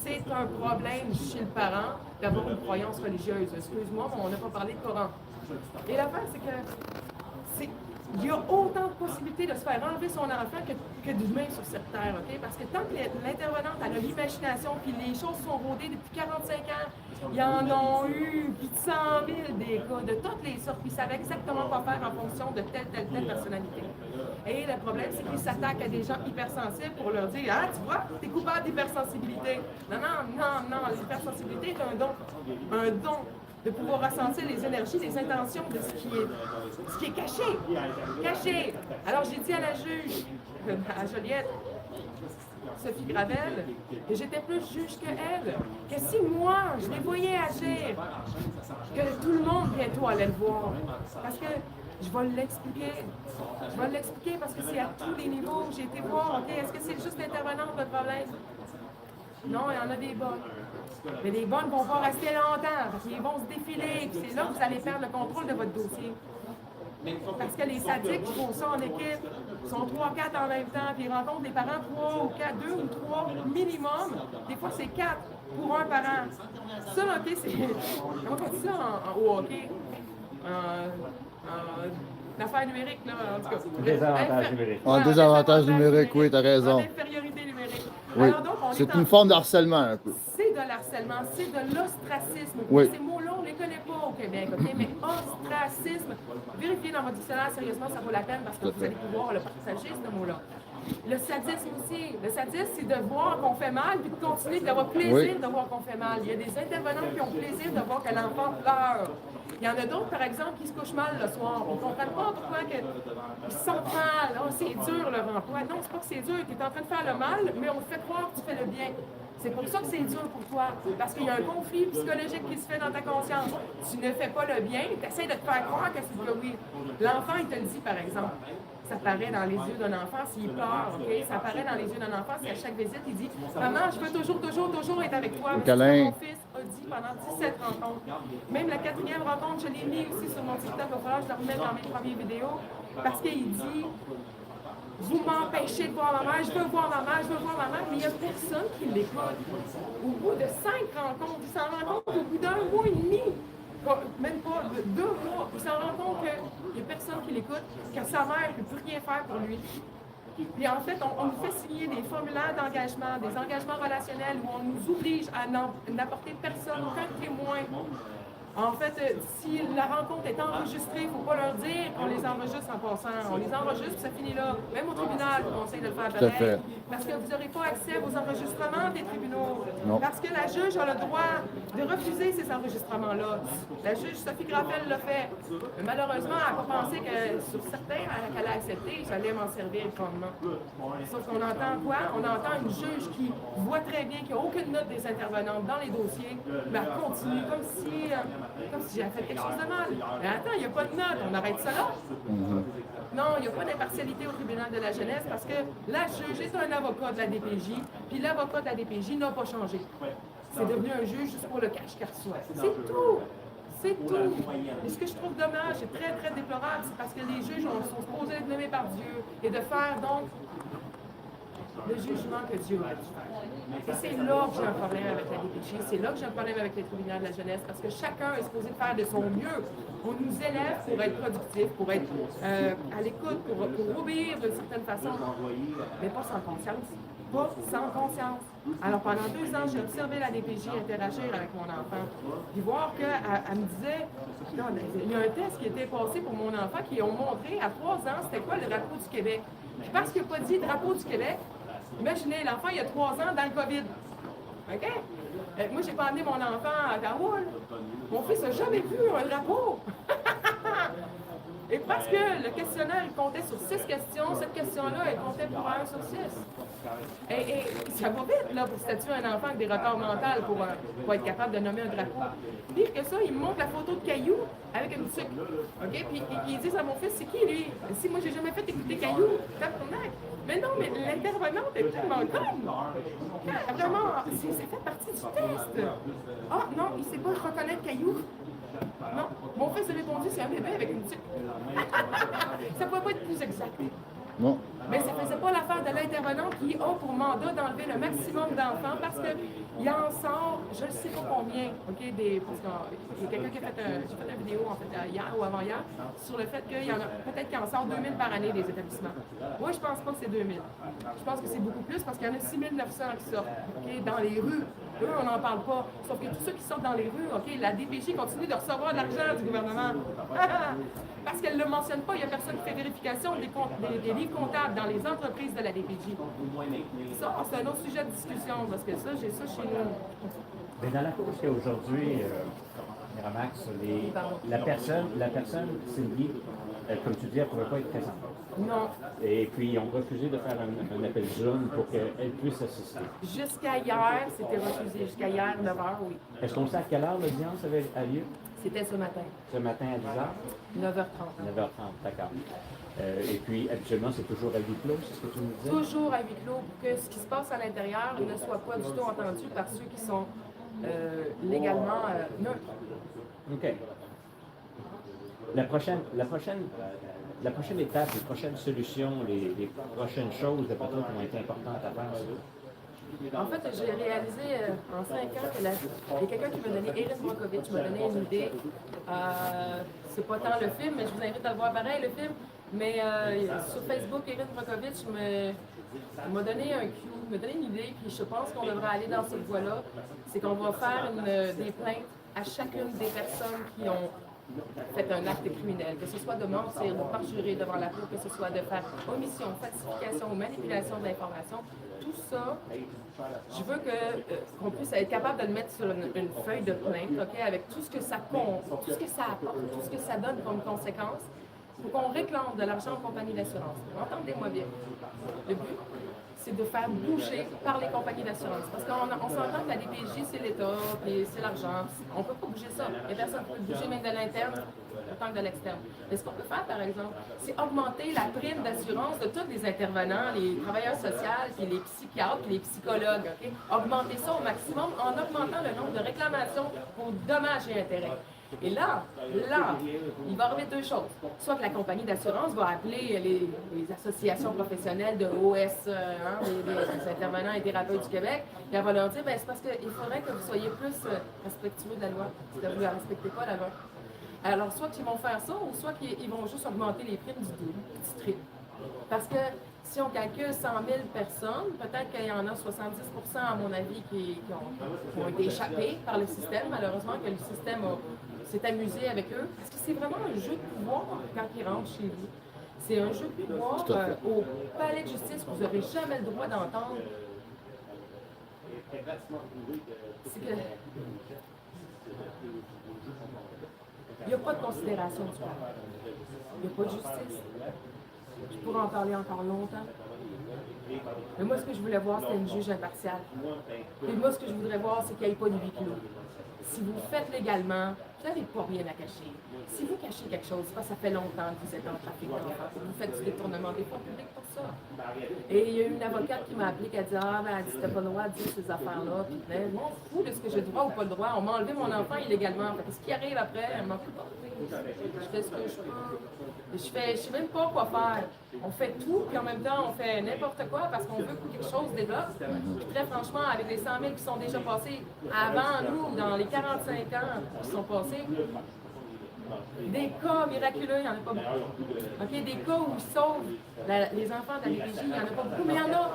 c'est un problème chez le parent d'avoir une croyance religieuse. Excuse-moi, mais on n'a pas parlé de Coran. Et l'affaire, c'est que il y a autant de possibilités de se faire enlever son enfant que d'humains sur cette terre, OK? Parce que tant que l'intervenante a l'imagination, puis les choses sont rodées depuis 45 ans, il y en a eu plus de 100 000 des cas de toutes les sortes, puis ils savaient exactement quoi faire en fonction de telle personnalité. Et le problème, c'est qu'ils s'attaquent à des gens hypersensibles pour leur dire « Ah, tu vois, t'es coupable d'hypersensibilité. » Non, l'hypersensibilité est un don de pouvoir ressentir les énergies, les intentions de ce qui est caché. Alors j'ai dit à la juge, à Joliette, Sophie Gravel, que j'étais plus juge qu'elle, que si moi, je les voyais agir, que tout le monde bientôt allait le voir. Parce que je vais l'expliquer parce que c'est à tous les niveaux. J'ai été voir, OK, est-ce que c'est juste l'intervenant votre problème? Non, il y en a des bonnes. Mais les bonnes vont pas rester longtemps, parce qu'ils vont se défiler, puis c'est là que vous allez perdre le contrôle de votre dossier. Parce que les sadiques qui font ça en équipe sont 3-4 en même temps, puis ils rencontrent des parents 3 ou 4, 2 ou 3 minimum. Des fois, c'est 4 pour un parent. Ça, OK, c'est. Comment on dit ça au hockey? L'affaire numérique, là, en tout cas. Désavantage numérique. En désavantage numérique, oui, t'as raison. En infériorité numérique. Oui. Alors donc, C'est une forme de harcèlement, un peu. C'est de l'harcèlement, c'est de l'ostracisme. Oui. Ces mots-là, on ne les connaît pas au Québec, OK? Mais ostracisme, vérifiez dans votre dictionnaire, sérieusement, ça vaut la peine parce que vous allez pouvoir le partager, ce mot-là. Le sadisme aussi. Le sadisme, c'est de voir qu'on fait mal puis de continuer d'avoir plaisir de voir qu'on fait mal. Il y a des intervenants qui ont plaisir de voir que l'enfant pleure. Il y en a d'autres, par exemple, qui se couchent mal le soir. On ne comprend pas pourquoi ils se sentent mal. Oh, c'est dur leur emploi. Non, c'est pas que c'est dur. Tu es en train de faire le mal, mais on te fait croire que tu fais le bien. C'est pour ça que c'est dur pour toi. Parce qu'il y a un conflit psychologique qui se fait dans ta conscience. Tu ne fais pas le bien, tu essaies de te faire croire que c'est que oui. L'enfant, il te le dit, par exemple. Ça paraît dans les yeux d'un enfant s'il pleure, OK? Ça paraît dans les yeux d'un enfant si à chaque visite, il dit « Maman, je veux toujours être avec toi. » Mon fils a dit pendant 17 rencontres. Même la 4e rencontre, je l'ai mis aussi sur mon TikTok. Il va falloir que je le remette dans mes premières vidéos. Parce qu'il dit « Vous m'empêchez de voir ma mère, je veux voir ma mère, mais il n'y a personne qui l'écoute. » Au bout de 5 rencontres, il s'en rend compte au bout d'1 mois et demi. Même pas 2 mois, il s'en rend compte qu'il n'y a personne qui l'écoute, que sa mère ne peut plus rien faire pour lui. Puis en fait, on nous fait signer des formulaires d'engagement, des engagements relationnels où on nous oblige à n'apporter personne, aucun témoin. En fait, si la rencontre est enregistrée, il ne faut pas leur dire qu'on les enregistre en passant. On les enregistre, puis ça finit là. Même au tribunal, je vous conseille de le faire pareil. Parce que vous n'aurez pas accès aux enregistrements des tribunaux. Non. Parce que la juge a le droit de refuser ces enregistrements-là. La juge Sophie Gravel l'a fait. Mais malheureusement, elle n'a pas pensé que sur certains, qu'elle a accepté, j'allais m'en servir grandement. Sauf qu'on entend quoi? On entend une juge qui voit très bien qu'il n'y a aucune note des intervenantes dans les dossiers, mais elle continue comme si j'avais fait quelque chose de mal. Mais attends, il n'y a pas de note, on arrête ça là? Non, il n'y a pas d'impartialité au tribunal de la jeunesse parce que la juge est un avocat de la DPJ, puis l'avocat de la DPJ n'a pas changé. C'est devenu un juge juste pour le cash qu'elle reçoit. C'est tout! C'est tout! Et ce que je trouve dommage et très, très déplorable, c'est parce que les juges sont supposés être nommés par Dieu et de faire donc le jugement que Dieu a dû faire. Et c'est là que j'ai un problème avec la DPJ, c'est là que j'ai un problème avec les tribunaux de la jeunesse, parce que chacun est supposé faire de son mieux. On nous élève pour être productif, pour être à l'écoute, pour obéir d'une certaine façon, mais pas sans conscience. Pas sans conscience. Alors pendant 2 ans, j'ai observé la DPJ interagir avec mon enfant, puis voir qu'elle me disait, non, il y a un test qui était passé pour mon enfant qui ont montré à 3 ans c'était quoi le drapeau du Québec. Puis parce qu'il n'a pas dit drapeau du Québec, imaginez, l'enfant, il y a 3 ans dans le COVID. OK? Moi, j'ai pas amené mon enfant à Garoul. Mon fils n'a jamais vu un drapeau. Et parce que le questionnaire, il comptait sur 6 questions, cette question-là, elle comptait pour 1 sur 6. Et ça va vite, là, pour statuer un enfant avec des retards mentaux pour être capable de nommer un drapeau. Pire que ça, il me montre la photo de Caillou avec une tuque. OK? Puis ils disent à mon fils, c'est qui, lui? Si moi, j'ai jamais fait écouter Caillou, tabarnak. Mais non, mais l'intervenante est tellement conne. Vraiment, c'est fait partie du test. Ah, non, il sait pas reconnaître Caillou. Non, mon fils a répondu, c'est un bébé avec une tuque. Ça ne pouvait pas être plus exact. Non. Mais ça ne faisait pas l'affaire de l'intervenant qui a pour mandat d'enlever le maximum d'enfants parce qu'il en sort, je ne sais pas combien, OK, parce qu'il y a quelqu'un qui a fait une vidéo, en fait, hier ou avant-hier, sur le fait qu'il y en a peut-être qu'il en sort 2000 par année des établissements. Moi, je pense pas que c'est 2000. Je pense que c'est beaucoup plus parce qu'il y en a 6900 qui sortent, OK, dans les rues. Eux, on n'en parle pas. Sauf que tous ceux qui sortent dans les rues, OK, la DPJ continue de recevoir de l'argent du gouvernement. Parce qu'elle ne le mentionne pas, il n'y a personne qui fait vérification des livres comptables dans les entreprises de la DPJ. Ça, c'est un autre sujet de discussion, parce que ça, j'ai ça chez nous. Mais dans la cause qu'aujourd'hui, Miramax, la personne, Sylvie, comme tu dis, elle ne pouvait pas être présente. Non. Et puis, ils ont refusé de faire un appel Zoom pour qu'elle puisse assister. Jusqu'à hier, c'était refusé. Jusqu'à hier, 9h, oui. Est-ce qu'on sait à quelle heure l'audience a lieu? C'était ce matin. Ce matin à 10h? 9h30. 9h30, d'accord. Et puis, habituellement, c'est toujours à huis clos, c'est ce que tu nous disais? Toujours à huis clos, pour que ce qui se passe à l'intérieur ne soit pas du tout entendu par ceux qui sont légalement neutres. OK. La prochaine étape, les prochaines solutions, les prochaines choses, de peut-être qui ont été importantes à faire, En fait, j'ai réalisé en 5 ans que il y a quelqu'un qui m'a donné, Erin Brockovich, m'a donné une idée. C'est pas tant le film, mais je vous invite à le voir pareil, le film. Mais sur Facebook, Erin Brockovich m'a donné un cue, m'a donné une idée, puis je pense qu'on devrait aller dans cette voie-là. C'est qu'on va faire des plaintes à chacune des personnes qui ont fait un acte criminel, que ce soit de mentir, de parjurer devant la cour, que ce soit de faire omission, falsification ou manipulation de l'information. Tout ça, je veux qu'on puisse être capable de le mettre sur une feuille de plainte, OK, avec tout ce que ça compte, tout ce que ça apporte, tout ce que ça donne comme conséquence, pour qu'on réclame de l'argent aux compagnies d'assurance. Entendez-moi bien. Le but, c'est de faire bouger par les compagnies d'assurance. Parce qu'on s'entend que la DPJ, c'est l'État, puis c'est l'argent. On ne peut pas bouger ça. Il n'y a personne qui peut bouger même de l'interne autant que de l'externe. Mais ce qu'on peut faire, par exemple, c'est augmenter la prime d'assurance de tous les intervenants, les travailleurs sociaux, puis les psychiatres, puis les psychologues. Okay? Augmenter ça au maximum en augmentant le nombre de réclamations pour dommages et intérêts. Et là, il va arriver 2 choses. Soit que la compagnie d'assurance va appeler les associations professionnelles de OS, les intervenants et thérapeutes du Québec, et elle va leur dire, c'est parce qu'il faudrait que vous soyez plus respectueux de la loi, si vous ne la respectez pas la loi. Alors, soit qu'ils vont faire ça, ou soit qu'ils vont juste augmenter les primes du triple. Parce que si on calcule 100 000 personnes, peut-être qu'il y en a 70 à mon avis qui ont été échappés par le système, malheureusement, que le système s'est amusé avec eux. Parce que c'est vraiment un jeu de pouvoir quand ils rentrent chez vous. C'est un jeu de pouvoir au palais de justice que vous n'aurez jamais le droit d'entendre. C'est que il n'y a pas de considération du parent. Il n'y a pas de justice. Je pourrais en parler encore longtemps. Mais moi, ce que je voulais voir, c'était une juge impartiale. Et moi, ce que je voudrais voir, c'est qu'il n'y ait pas de huis clos. Si vous le faites légalement, vous n'avez pas rien à cacher. Si vous cachez quelque chose, c'est parce que ça fait longtemps que vous êtes en trafic d'enfants, vous faites du détournement des fonds publics pour ça. Et il y a une avocate qui m'a appelé qui a dit elle dit, t'as pas le droit de dire ces affaires-là. Puis je m'en fous de ce que j'ai le droit ou pas le droit. On m'a enlevé mon enfant illégalement. Fait que ce qui arrive après, elle m'en fout pas. Je fais ce que je peux. Je sais même pas quoi faire. On fait tout, puis en même temps, on fait n'importe quoi parce qu'on veut que quelque chose développe. Puis très franchement, avec les 100 000 qui sont déjà passés avant nous, dans les 45 ans qui sont passés, des cas miraculeux, il n'y en a pas beaucoup. Okay? Des cas où ils sauvent les enfants de la DPJ, il n'y en a pas beaucoup, mais il y en a.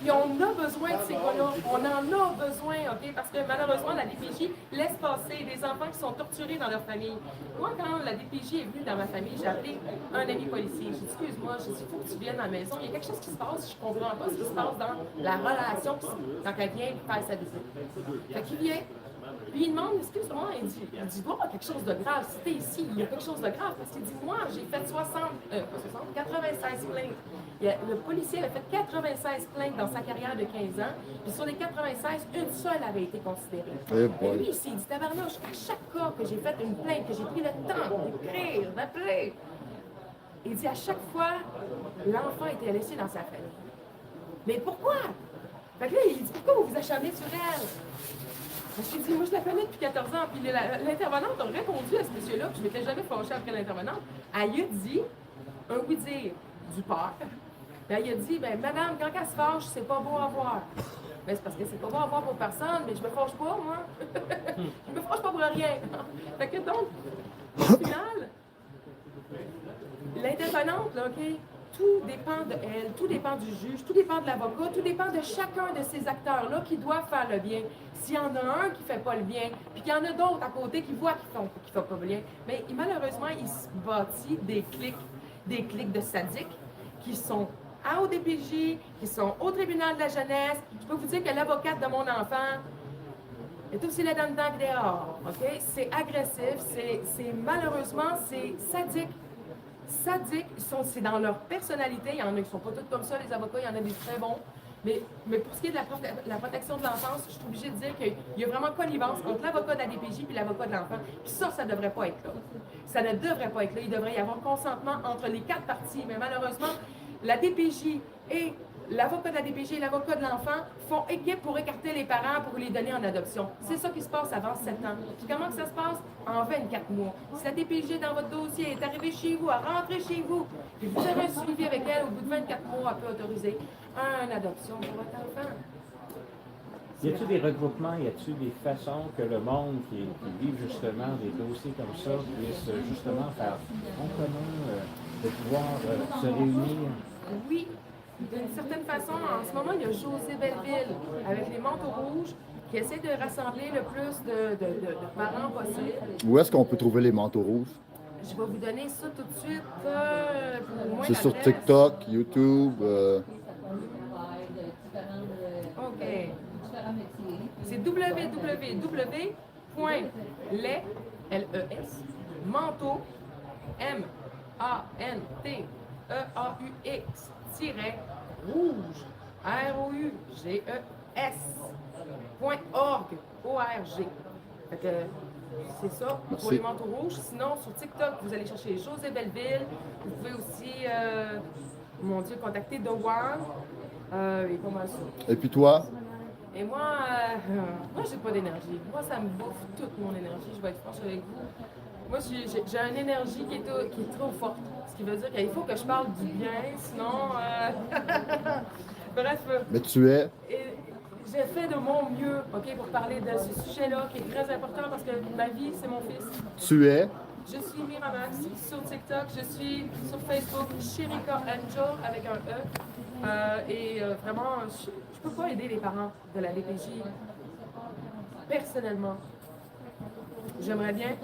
Puis on a besoin de ces cas-là. On en a besoin, OK? Parce que malheureusement, la DPJ laisse passer des enfants qui sont torturés dans leur famille. Moi, quand la DPJ est venue dans ma famille, j'ai appelé un ami policier. J'ai dit, excuse-moi, il faut que tu viennes à la maison. Il y a quelque chose qui se passe, je ne comprends pas ce qui se passe dans la relation quand elle vient faire sa visite. Fait qu'il vient. Puis il demande, excuse-moi, il dit, il doit y avoir quelque chose de grave. Si t'es ici, il y a quelque chose de grave. Parce qu'il dit, moi, j'ai fait 96 plaintes. Le policier avait fait 96 plaintes dans sa carrière de 15 ans. Puis sur les 96, une seule avait été considérée. Et lui, il s'est dit, tabarnouche, à chaque cas que j'ai fait une plainte, que j'ai pris le temps d'écrire, d'appeler, il dit, à chaque fois, l'enfant était laissé dans sa famille. Mais pourquoi? Fait que là, il dit, pourquoi vous vous acharnez sur elle? Parce qu'il dit, moi, je la connais depuis 14 ans. Puis l'intervenante a répondu à ce monsieur-là, puis je ne m'étais jamais fâchée après l'intervenante. Elle a dit un oui-dire du père. Puis elle a dit, ben madame, quand elle se fâche, c'est pas beau à voir. Ben, c'est parce que c'est pas beau à voir pour personne, mais je me fâche pas, moi. Je me fâche pas pour rien. Fait que donc, au final, l'intervenante, là, OK, tout dépend de elle, tout dépend du juge, tout dépend de l'avocat, tout dépend de chacun de ces acteurs-là qui doivent faire le bien. S'il y en a un qui ne fait pas le bien, puis qu'il y en a d'autres à côté qui voient qu'ils ne font pas le bien, mais malheureusement, il se bâtit des clics de sadiques qui sont à ODPJ, qui sont au tribunal de la jeunesse. Je peux vous dire que l'avocate de mon enfant est aussi là dedans que dehors. OK? C'est agressif, c'est malheureusement, c'est sadique. Sadiques, c'est dans leur personnalité. Il y en a qui ne sont pas tous comme ça, les avocats, il y en a des très bons. Mais pour ce qui est de la protection de l'enfance, je suis obligée de dire qu'il y a vraiment connivence entre l'avocat de la DPJ et l'avocat de l'enfant. Puis ça ne devrait pas être là. Ça ne devrait pas être là. Il devrait y avoir consentement entre les 4 parties. Mais malheureusement, la DPJ et l'avocat de la DPJ et l'avocat de l'enfant font équipe pour écarter les parents pour les donner en adoption. C'est ça qui se passe avant 7 ans. Puis comment que ça se passe? En 24 mois. Si la DPJ dans votre dossier est arrivée chez vous, à rentrer chez vous, puis vous avez un suivi avec elle, au bout de 24 mois, elle peut autoriser une adoption pour votre enfant. Y a-t-il des regroupements, y a-t-il des façons que le monde qui vit justement des dossiers comme ça puisse justement faire front commun, de pouvoir se réunir? Oui. D'une certaine façon, en ce moment, il y a José Belleville avec les manteaux rouges qui essaie de rassembler le plus de parents possible. Où est-ce qu'on peut trouver les manteaux rouges? Je vais vous donner ça tout de suite. C'est sur TikTok, YouTube. OK. C'est www.les-manteaux, M-A-N-T-E-A-U-X, ROUGES.org. Fait que c'est ça pour les manteaux rouges. Sinon, sur TikTok, vous allez chercher José Belleville. Vous pouvez aussi, contacter The One. Et pas mal ça. Et puis toi? Et moi, j'ai pas d'énergie. Moi, ça me bouffe toute mon énergie. Je vais être franche avec vous. Moi, j'ai une énergie qui est trop forte. Ce qui veut dire qu'il faut que je parle du bien, sinon... Bref. Mais tu es? J'ai fait de mon mieux, OK, pour parler de ce sujet-là qui est très important parce que ma vie, c'est mon fils. Tu es? Je suis Miramax sur TikTok, je suis sur Facebook, Chérika Angel avec un E. Vraiment, je peux pas aider les parents de la DPJ. Personnellement, j'aimerais bien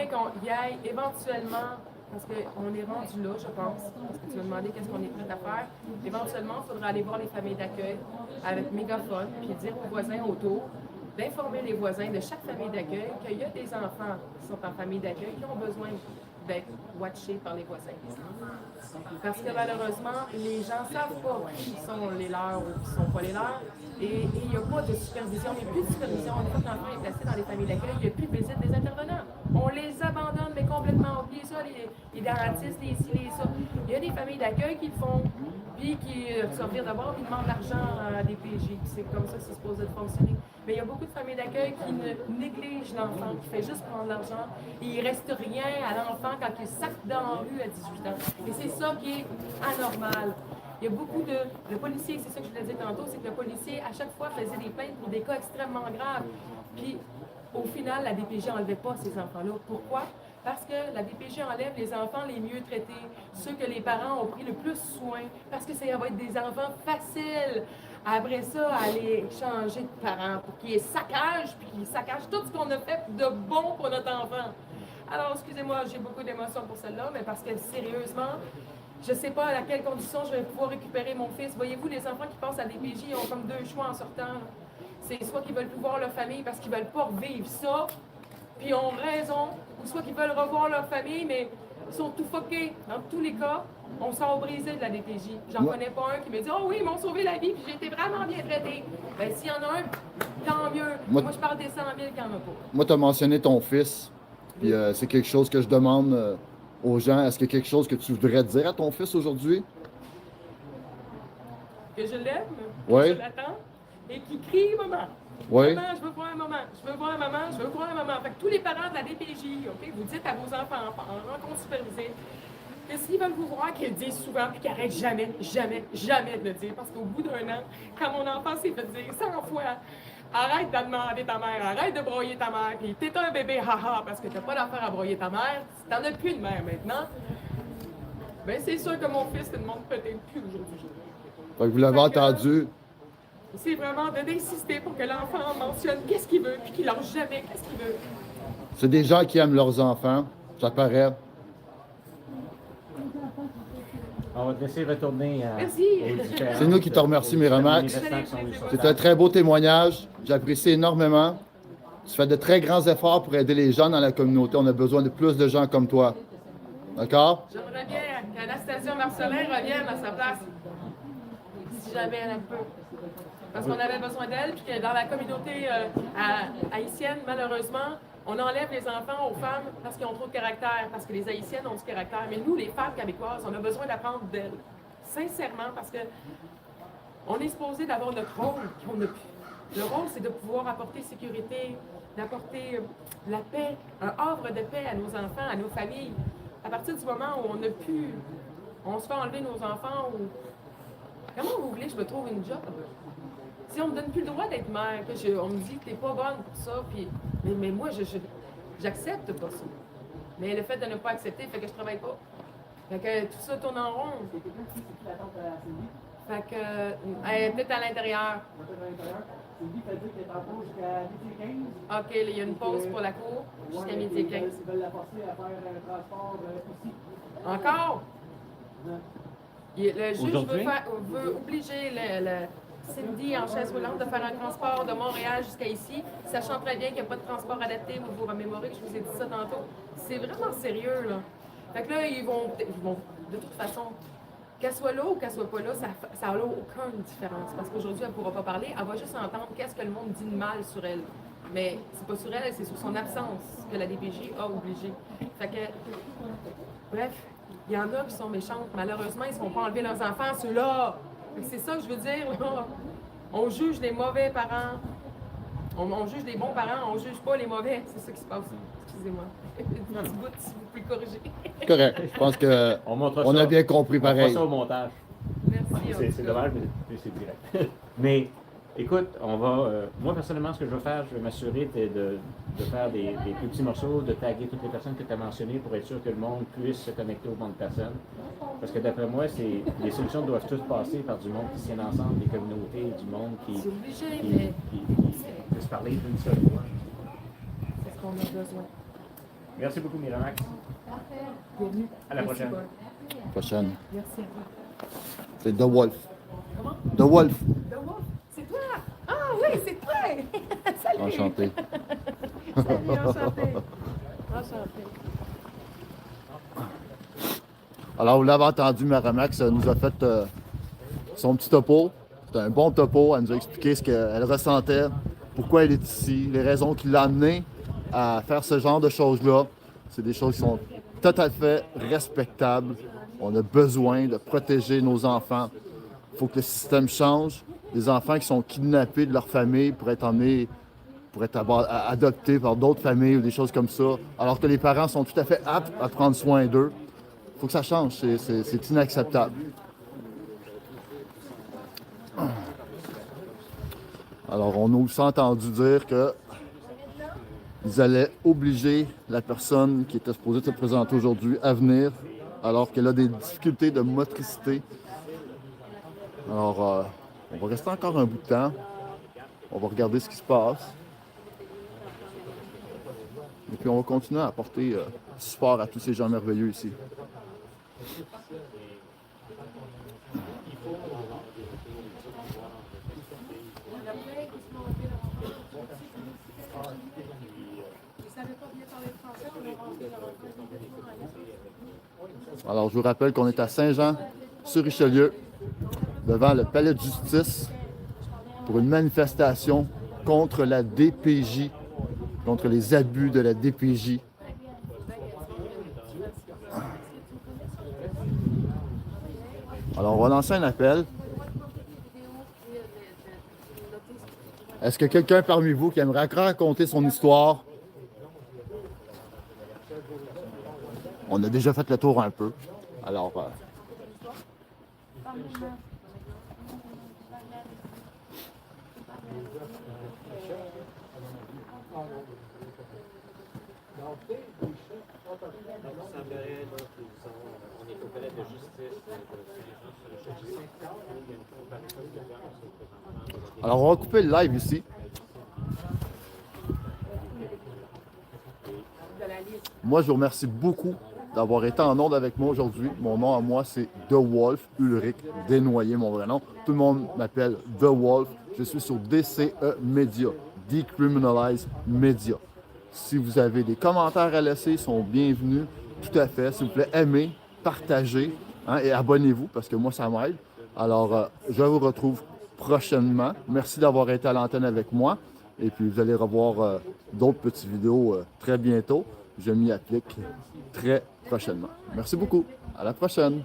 qu'on y aille éventuellement, parce qu'on est rendu là, je pense, parce que tu m'as demandé qu'est-ce qu'on est prêt à faire. Éventuellement, il faudra aller voir les familles d'accueil avec mégaphone, puis dire aux voisins autour, d'informer les voisins de chaque famille d'accueil qu'il y a des enfants qui sont en famille d'accueil qui ont besoin d'être watchés par les voisins. Parce que malheureusement, les gens ne savent pas qui sont les leurs ou qui ne sont pas les leurs. Et il n'y a pas de supervision. Il n'y a plus de supervision. Une fois que l'enfant est placé dans les familles d'accueil, il n'y a plus de visite des intervenants. On les abandonne, mais complètement. Oubliez ça, les dentistes, les ci, les ça. Il y a des familles d'accueil qui le font, puis qui sortent d'abord, puis demandent l'argent à des PJ. C'est comme ça que c'est supposé fonctionner. Mais il y a beaucoup de familles d'accueil qui négligent l'enfant, qui fait juste prendre l'argent. Et il ne reste rien à l'enfant quand il sac dans la rue à 18 ans. Et c'est ça qui est anormal. Il y a beaucoup de... Le policier, c'est ça que je voulais dire tantôt, c'est que le policier, à chaque fois, faisait des plaintes pour des cas extrêmement graves. Puis, au final, la DPJ n'enlevait pas ces enfants-là. Pourquoi? Parce que la DPJ enlève les enfants les mieux traités, ceux que les parents ont pris le plus soin, parce que ça va être des enfants faciles. Après ça, aller changer de parents pour qu'il y ait saccage, puis qu'il saccage tout ce qu'on a fait de bon pour notre enfant. Alors, excusez-moi, j'ai beaucoup d'émotions pour celle-là, mais parce que sérieusement, je ne sais pas à quelles conditions je vais pouvoir récupérer mon fils. Voyez-vous, les enfants qui passent à DPJ, ils ont comme 2 choix en sortant. C'est soit qu'ils veulent plus voir leur famille parce qu'ils veulent pas revivre ça, puis ils ont raison, ou soit qu'ils veulent revoir leur famille, mais ils sont tout fuckés. Dans tous les cas, on sort brisé de la DTJ. J'en connais pas un qui me dit « Oh oui, ils m'ont sauvé la vie, puis j'ai été vraiment bien traité. » Ben s'il y en a un, tant mieux. Moi je parle des 100 000 qu'il n'y en a pas. Moi, tu as mentionné ton fils, puis c'est quelque chose que je demande aux gens. Est-ce qu'il y a quelque chose que tu voudrais dire à ton fils aujourd'hui? Que je l'aime, Ouais. que je l'attends, et qui crie « Maman! » Oui. Maman, je veux voir maman, je veux voir maman, je veux voir maman. Fait que tous les parents de la DPJ, OK, vous dites à vos enfants en rencontre supervisée que s'ils veulent vous voir, qu'ils le disent souvent puis qu'ils n'arrêtent jamais, jamais, jamais de le dire. Parce qu'au bout d'un an, quand mon enfant s'est fait dire 100 fois arrête de demander ta mère, arrête de broyer ta mère, puis t'es un bébé, haha, parce que t'as pas d'affaire à broyer ta mère, si t'en as plus de mère maintenant, ben c'est sûr que mon fils ne demande peut-être plus aujourd'hui. Fait que vous l'avez entendu. C'est vraiment d'insister pour que l'enfant mentionne qu'est-ce qu'il veut, puis qu'il lâche jamais qu'est-ce qu'il veut. C'est des gens qui aiment leurs enfants. Ça paraît. On va te laisser retourner à. Merci. C'est nous qui te remercions, Miramax. C'est un très beau témoignage. J'apprécie énormément. Tu fais de très grands efforts pour aider les gens dans la communauté. On a besoin de plus de gens comme toi. D'accord? J'aimerais bien qu'Anastasia Marcelin revienne à sa place. Si jamais elle peut. Parce qu'on avait besoin d'elle, puis que dans la communauté haïtienne, malheureusement, on enlève les enfants aux femmes parce qu'ils ont trop de caractère, parce que les Haïtiennes ont du caractère. Mais nous, les femmes québécoises, on a besoin d'apprendre d'elles. Sincèrement, parce que on est supposé d'avoir notre rôle, puis on n'a plus. Le rôle, c'est de pouvoir apporter sécurité, d'apporter la paix, un havre de paix à nos enfants, à nos familles. À partir du moment où on n'a plus, on se fait enlever nos enfants, ou comment vous voulez que je me trouve une job? Si on me donne plus le droit d'être mère, que on me dit que t'es pas bonne pour ça, puis mais moi, j'accepte pas ça. Mais le fait de ne pas accepter fait que je travaille pas. Fait que tout ça tourne en rond. Fait que, peut-être à l'intérieur. OK, il y a une pause pour la cour jusqu'à midi et 15. Encore? Le juge veut obliger Cindy en chaise roulante de faire un transport de Montréal jusqu'à ici, sachant très bien qu'il n'y a pas de transport adapté. Vous vous remémorez que je vous ai dit ça tantôt. C'est vraiment sérieux, là. Fait que là, ils vont de toute façon, qu'elle soit là ou qu'elle soit pas là, ça n'a aucune différence. Parce qu'aujourd'hui, elle ne pourra pas parler, elle va juste entendre qu'est-ce que le monde dit de mal sur elle. Mais c'est pas sur elle, c'est sur son absence que la DPJ a obligé. Fait que, bref, il y en a qui sont méchantes. Malheureusement, ils ne se font pas enlever leurs enfants, ceux-là. C'est ça que je veux dire, là. On juge les mauvais parents. On juge les bons parents, on juge pas les mauvais. C'est ça qui se passe. Excusez-moi. Un petit bout, si vous pouvez corriger. Correct. Je pense qu'on a bien compris pareil. On fera ça au montage. Merci. C'est dommage, mais c'est direct. Mais écoute, on va. Moi, personnellement, ce que je vais faire, je vais m'assurer de faire des plus petits morceaux, de taguer toutes les personnes que tu as mentionnées pour être sûr que le monde puisse se connecter au monde de personnes. Parce que d'après moi, les solutions doivent toutes passer par du monde qui tienne ensemble, des communautés, du monde qui puisse parler d'une seule voix. C'est ce qu'on a besoin. Merci beaucoup, Miramax. Bienvenue. À la prochaine. Prochaine. Merci à toi. C'est The Wolf. Comment? The Wolf. The Wolf, c'est toi! Ah oui, c'est toi! Salut! Enchanté. Salut, enchanté. Enchanté. Alors, vous l'avez entendu, Miramax nous a fait son petit topo. C'était un bon topo. Elle nous a expliqué ce qu'elle ressentait, pourquoi elle est ici, les raisons qui l'ont amenée à faire ce genre de choses-là. C'est des choses qui sont tout à fait respectables. On a besoin de protéger nos enfants. Il faut que le système change. Des enfants qui sont kidnappés de leur famille pour être emmenés, pour être adoptés par d'autres familles ou des choses comme ça, alors que les parents sont tout à fait aptes à prendre soin d'eux. Il faut que ça change. C'est inacceptable. Alors, on a aussi entendu dire qu'ils allaient obliger la personne qui était supposée se présenter aujourd'hui à venir, alors qu'elle a des difficultés de motricité. Alors, on va rester encore un bout de temps. On va regarder ce qui se passe. Et puis, on va continuer à apporter support à tous ces gens merveilleux ici. Alors, je vous rappelle qu'on est à Saint-Jean-sur-Richelieu, devant le palais de justice, pour une manifestation contre la DPJ, contre les abus de la DPJ. Alors, on va lancer un appel. Est-ce que quelqu'un parmi vous qui aimerait raconter son histoire? On a déjà fait le tour un peu. Alors, On est au palais de justice de alors, on va couper le live ici. Moi, je vous remercie beaucoup d'avoir été en onde avec moi aujourd'hui. Mon nom à moi, c'est The Wolf, Ulrich Desnoyers, mon vrai nom. Tout le monde m'appelle The Wolf. Je suis sur DCE Media, Decriminalize Media. Si vous avez des commentaires à laisser, ils sont bienvenus. Tout à fait. S'il vous plaît, aimez, partagez et abonnez-vous parce que moi, ça m'aide. Alors, je vous retrouve prochainement. Merci d'avoir été à l'antenne avec moi. Et puis, vous allez revoir d'autres petites vidéos très bientôt. Je m'y applique très prochainement. Merci beaucoup. À la prochaine.